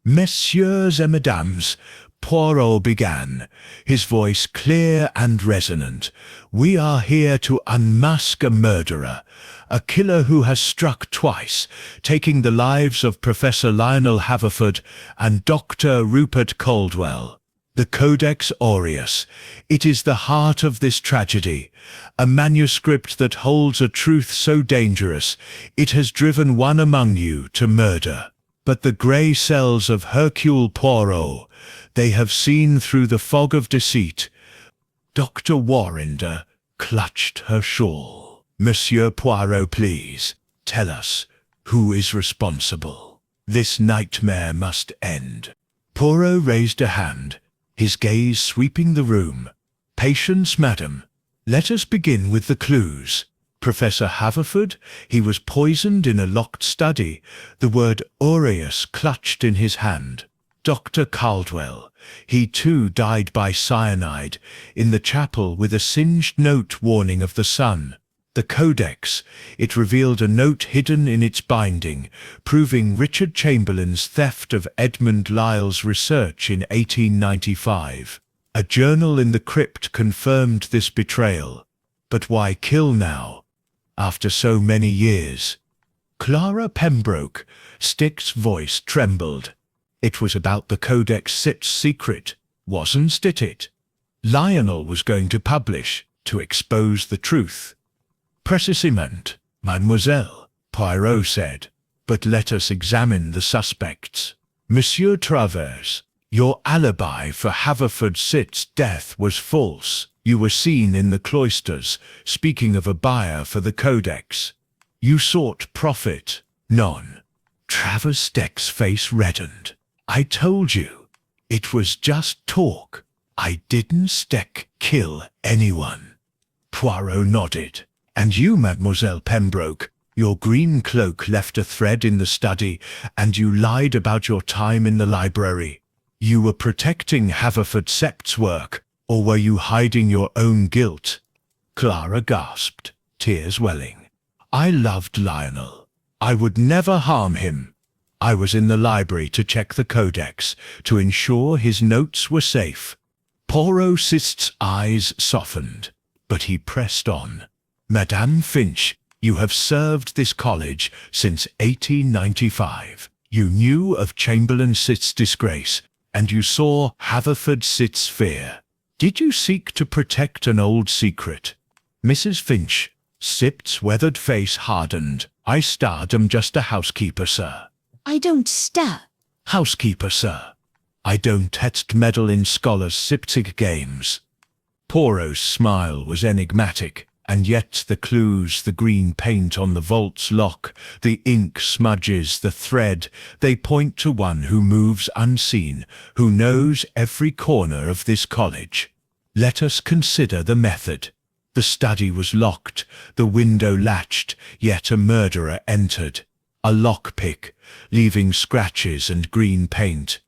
"Messieurs et mesdames," Poirot began, his voice clear and resonant, "we are here to unmask a murderer, a killer who has struck twice, taking the lives of Professor Lionel Haverford and Dr. Rupert Caldwell. The Codex Aureus, it is the heart of this tragedy, a manuscript that holds a truth so dangerous, it has driven one among you to murder. But the grey cells of Hercule Poirot, they have seen through the fog of deceit." Dr. Warrender clutched her shawl. "Monsieur Poirot, please, tell us, who is responsible? This nightmare must end." Poirot raised a hand, his gaze sweeping the room. "Patience, madam. Let us begin with the clues. Professor Haverford, he was poisoned in a locked study, the word aureus clutched in his hand. Dr. Caldwell, he too died by cyanide, in the chapel with a singed note warning of the sun. The Codex, it revealed a note hidden in its binding, proving Richard Chamberlain's theft of Edmund Lyell's research in 1895. A journal in the crypt confirmed this betrayal. But why kill now, after so many years? Clara Pembroke, Stick's voice trembled. It was about the Codex Sitt's secret, wasn't it? Lionel was going to publish, to expose the truth. Precisement, mademoiselle, Poirot said. But let us examine the suspects. Monsieur Travers, your alibi for Haverford's death was false. You were seen in the cloisters, speaking of a buyer for the Codex. You sought profit, none. Travers Steck's face reddened. I told you. It was just talk. I didn't kill anyone. Poirot nodded. And you, Mademoiselle Pembroke, your green cloak left a thread in the study, and you lied about your time in the library. You were protecting Haverford's work, or were you hiding your own guilt? Clara gasped, tears welling. I loved Lionel. I would never harm him. I was in the library to check the Codex, to ensure his notes were safe. Poirot's eyes softened, but he pressed on. Madame Finch, you have served this college since 1895. You knew of Chamberlain's disgrace, and you saw Haverford's fear. Did you seek to protect an old secret? Mrs. Finch, Sipt's weathered face hardened. I am just a housekeeper, sir. I don't star. Housekeeper, sir. I don't meddle in scholars' Siptic games. Poirot's smile was enigmatic. And yet the clues, the green paint on the vault's lock, the ink smudges, the thread, they point to one who moves unseen, who knows every corner of this college. Let us consider the method. The study was locked, the window latched, yet a murderer entered. A lockpick, leaving scratches and green paint.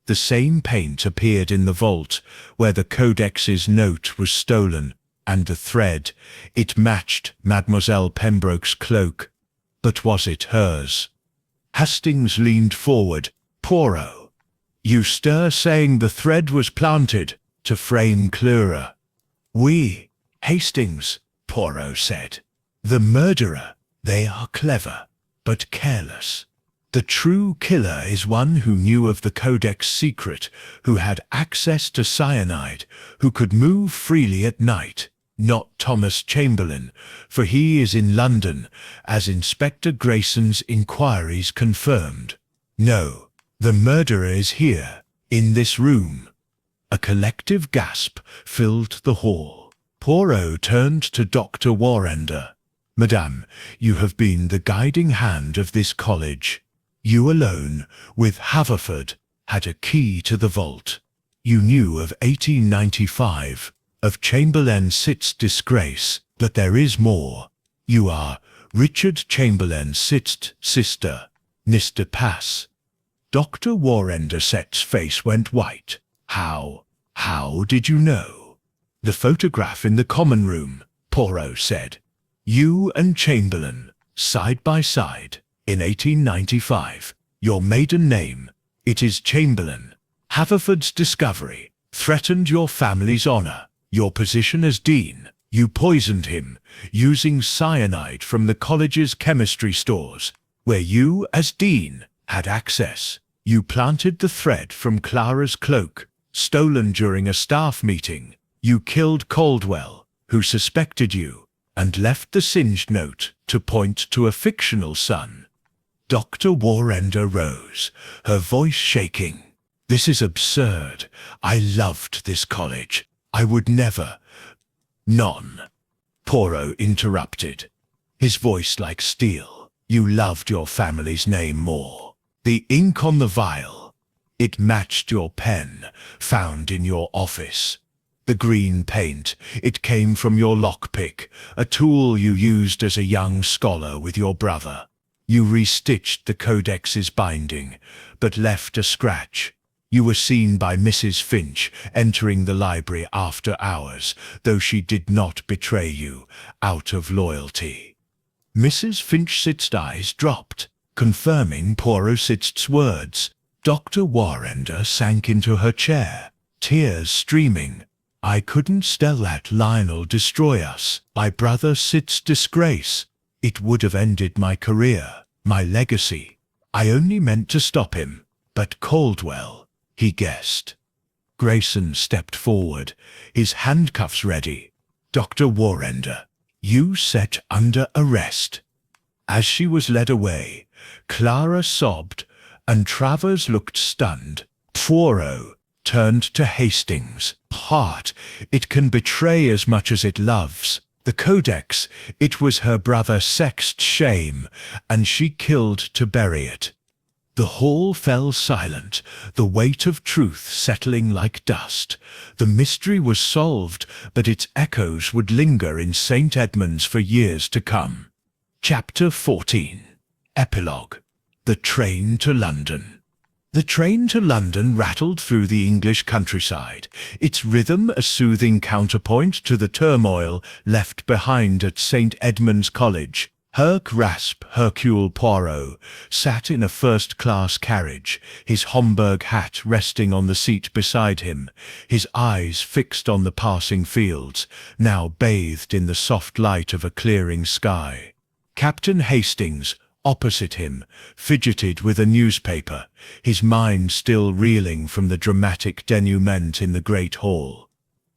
The same paint appeared in the vault, where the Codex's note was stolen. And the thread, it matched Mademoiselle Pembroke's cloak. But was it hers? Hastings leaned forward. Poirot, you stir saying the thread was planted to frame Clara. Oui, Hastings, Poirot said. The murderer, they are clever, but careless. The true killer is one who knew of the Codex secret, who had access to cyanide, who could move freely at night. Not Thomas Chamberlain, for he is in London, as Inspector Grayson's inquiries confirmed. No, the murderer is here, in this room. A collective gasp filled the hall. Poirot turned to Dr. Warrender. Madame, you have been the guiding hand of this college. You alone, with Haverford, had a key to the vault. You knew of 1895. Of Chamberlain's disgrace, but there is more. You are Richard Chamberlain's sister, Mr. Pass. Dr. Warrender's face went white. How did you know? The photograph in the common room, Poirot said. You and Chamberlain, side by side, in 1895. Your maiden name, it is Chamberlain. Haverford's discovery threatened your family's honor. Your position as dean, you poisoned him, using cyanide from the college's chemistry stores, where you, as dean, had access. You planted the thread from Clara's cloak, stolen during a staff meeting. You killed Caldwell, who suspected you, and left the singed note to point to a fictional son. Dr. Warrender rose, her voice shaking. This is absurd. I loved this college. I would never. None. Poirot interrupted, his voice like steel. You loved your family's name more. The ink on the vial. It matched your pen, found in your office. The green paint, it came from your lockpick, a tool you used as a young scholar with your brother. You restitched the Codex's binding, but left a scratch. You were seen by Mrs. Finch entering the library after hours, though she did not betray you, out of loyalty. Mrs. Finch's eyes dropped, confirming Poirot's words. Dr. Warrender sank into her chair, tears streaming. I couldn't let Lionel destroy us. My brother Sid's disgrace. It would have ended my career, my legacy. I only meant to stop him. But Caldwell, he guessed. Grayson stepped forward, his handcuffs ready. Dr. Warrender, You set under arrest." As she was led away, Clara sobbed, and Travers looked stunned. Poirot turned to Hastings. "Heart, it can betray as much as it loves. The Codex, it was her brother Sext's shame, and she killed to bury it." The hall fell silent, the weight of truth settling like dust. The mystery was solved, but its echoes would linger in St. Edmund's for years to come. Chapter 14. Epilogue. The train to London. The train to London rattled through the English countryside, its rhythm a soothing counterpoint to the turmoil left behind at St. Edmund's College. Hercule Poirot sat in a first-class carriage, his Homburg hat resting on the seat beside him, his eyes fixed on the passing fields, now bathed in the soft light of a clearing sky. Captain Hastings, opposite him, fidgeted with a newspaper, his mind still reeling from the dramatic denouement in the great hall.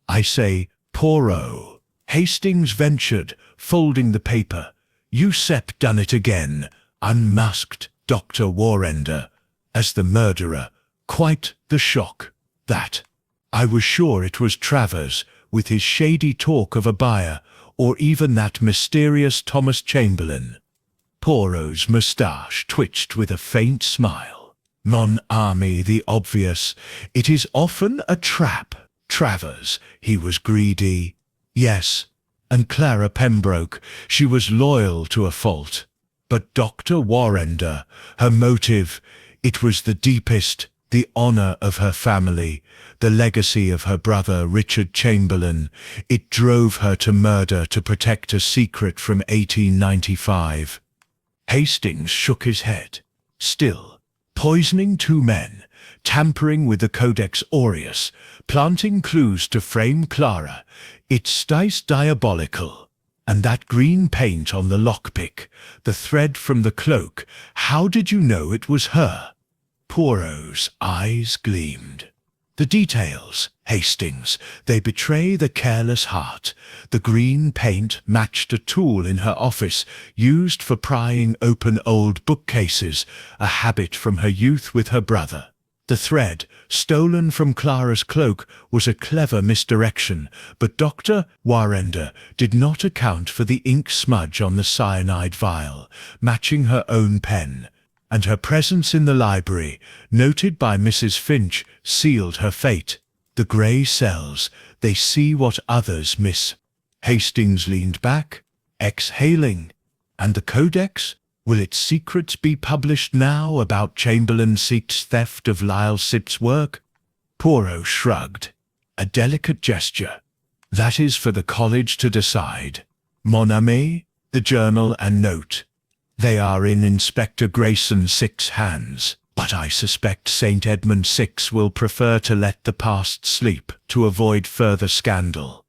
"I say, Poirot," Hastings ventured, folding the paper. "You've done it again, unmasked Dr. Warrender as the murderer. Quite the shock, that. I was sure it was Travers, with his shady talk of a buyer, or even that mysterious Thomas Chamberlain." Poirot's moustache twitched with a faint smile. "Mon ami, the obvious. It is often a trap. Travers, he was greedy. Yes. And Clara Pembroke, she was loyal to a fault. But Dr. Warrender, her motive, it was the deepest, the honour of her family, the legacy of her brother Richard Chamberlain. It drove her to murder to protect a secret from 1895. Hastings shook his head. "Still, poisoning two men, tampering with the Codex Aureus, planting clues to frame Clara, it's diabolical. And that green paint on the lockpick, the thread from the cloak, how did you know it was her?" Poirot's eyes gleamed. "The details, Hastings, they betray the careless heart. The green paint matched a tool in her office, used for prying open old bookcases, a habit from her youth with her brother. The thread, stolen from Clara's cloak, was a clever misdirection, but Dr. Warrender did not account for the ink smudge on the cyanide vial, matching her own pen, and her presence in the library, noted by Mrs. Finch, sealed her fate. The grey cells, they see what others miss." Hastings leaned back, exhaling. "And the Codex? Will its secrets be published now about Chamberlain Seek's theft of Lyle Sitt's work?" Poirot shrugged. A delicate gesture. "That is for the college to decide. Mon ami, the journal and note. They are in Inspector Grayson Sick's hands, but I suspect St. Edmund Six will prefer to let the past sleep to avoid further scandal."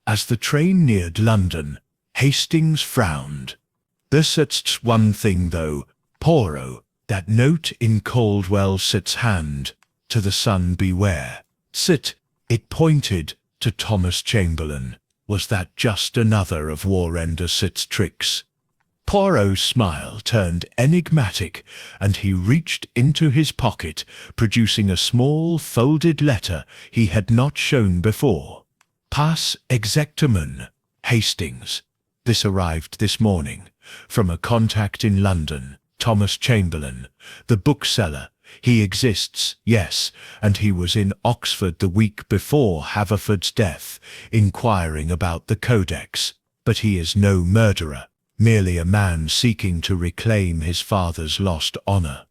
As the train neared London, Hastings frowned. "There's one thing, though, Poirot, that note in Caldwell Sitt's hand, to the son beware. Sitt, it pointed to Thomas Chamberlain. Was that just another of Warrender Sitt's tricks?" Poirot's smile turned enigmatic, and he reached into his pocket, producing a small folded letter he had not shown before. "Pass exactement, Hastings. This arrived this morning, from a contact in London, Thomas Chamberlain, the bookseller. He exists, yes, and he was in Oxford the week before Haverford's death, inquiring about the Codex. But he is no murderer, merely a man seeking to reclaim his father's lost honour."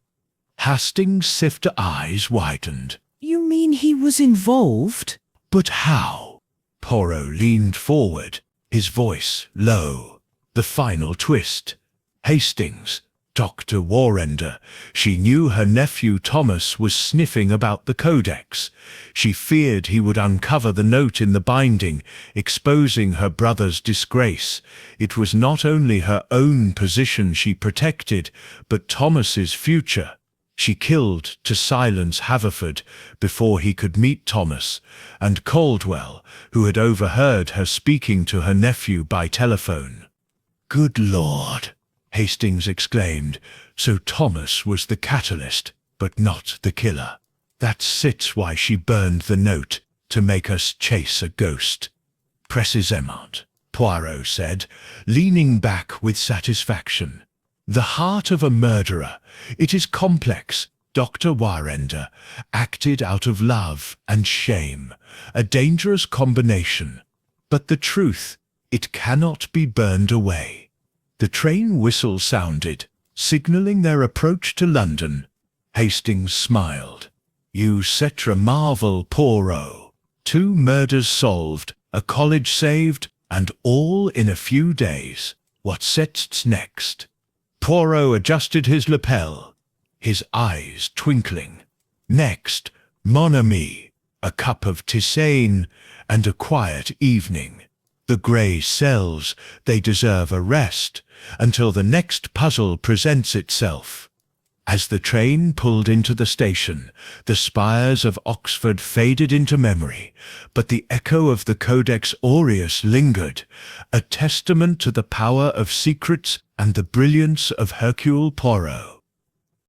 Hastings' sifter eyes widened. "You mean he was involved?" "But how?" Poirot leaned forward, his voice low. The final twist. "Hastings, Dr. Warrender, she knew her nephew Thomas was sniffing about the Codex. She feared he would uncover the note in the binding, exposing her brother's disgrace. It was not only her own position she protected, but Thomas's future. She killed to silence Haverford before he could meet Thomas, and Caldwell, who had overheard her speaking to her nephew by telephone. "Good Lord!" Hastings exclaimed. "So Thomas was the catalyst, but not the killer. That's why she burned the note, to make us chase a ghost." "Précisément," Poirot said, leaning back with satisfaction. "The heart of a murderer, it is complex, Dr. Warrender, acted out of love and shame, a dangerous combination. But the truth, it cannot be burned away." The train whistle sounded, signalling their approach to London. Hastings smiled. "You cetre marvel, Poirot. 2 murders solved, a college saved, and all in a few days. What sets next?" Poirot adjusted his lapel, his eyes twinkling. "Next, mon ami, a cup of tisane and a quiet evening. The grey cells, they deserve a rest, until the next puzzle presents itself." As the train pulled into the station, the spires of Oxford faded into memory, but the echo of the Codex Aureus lingered, a testament to the power of secrets and the brilliance of Hercule Poirot.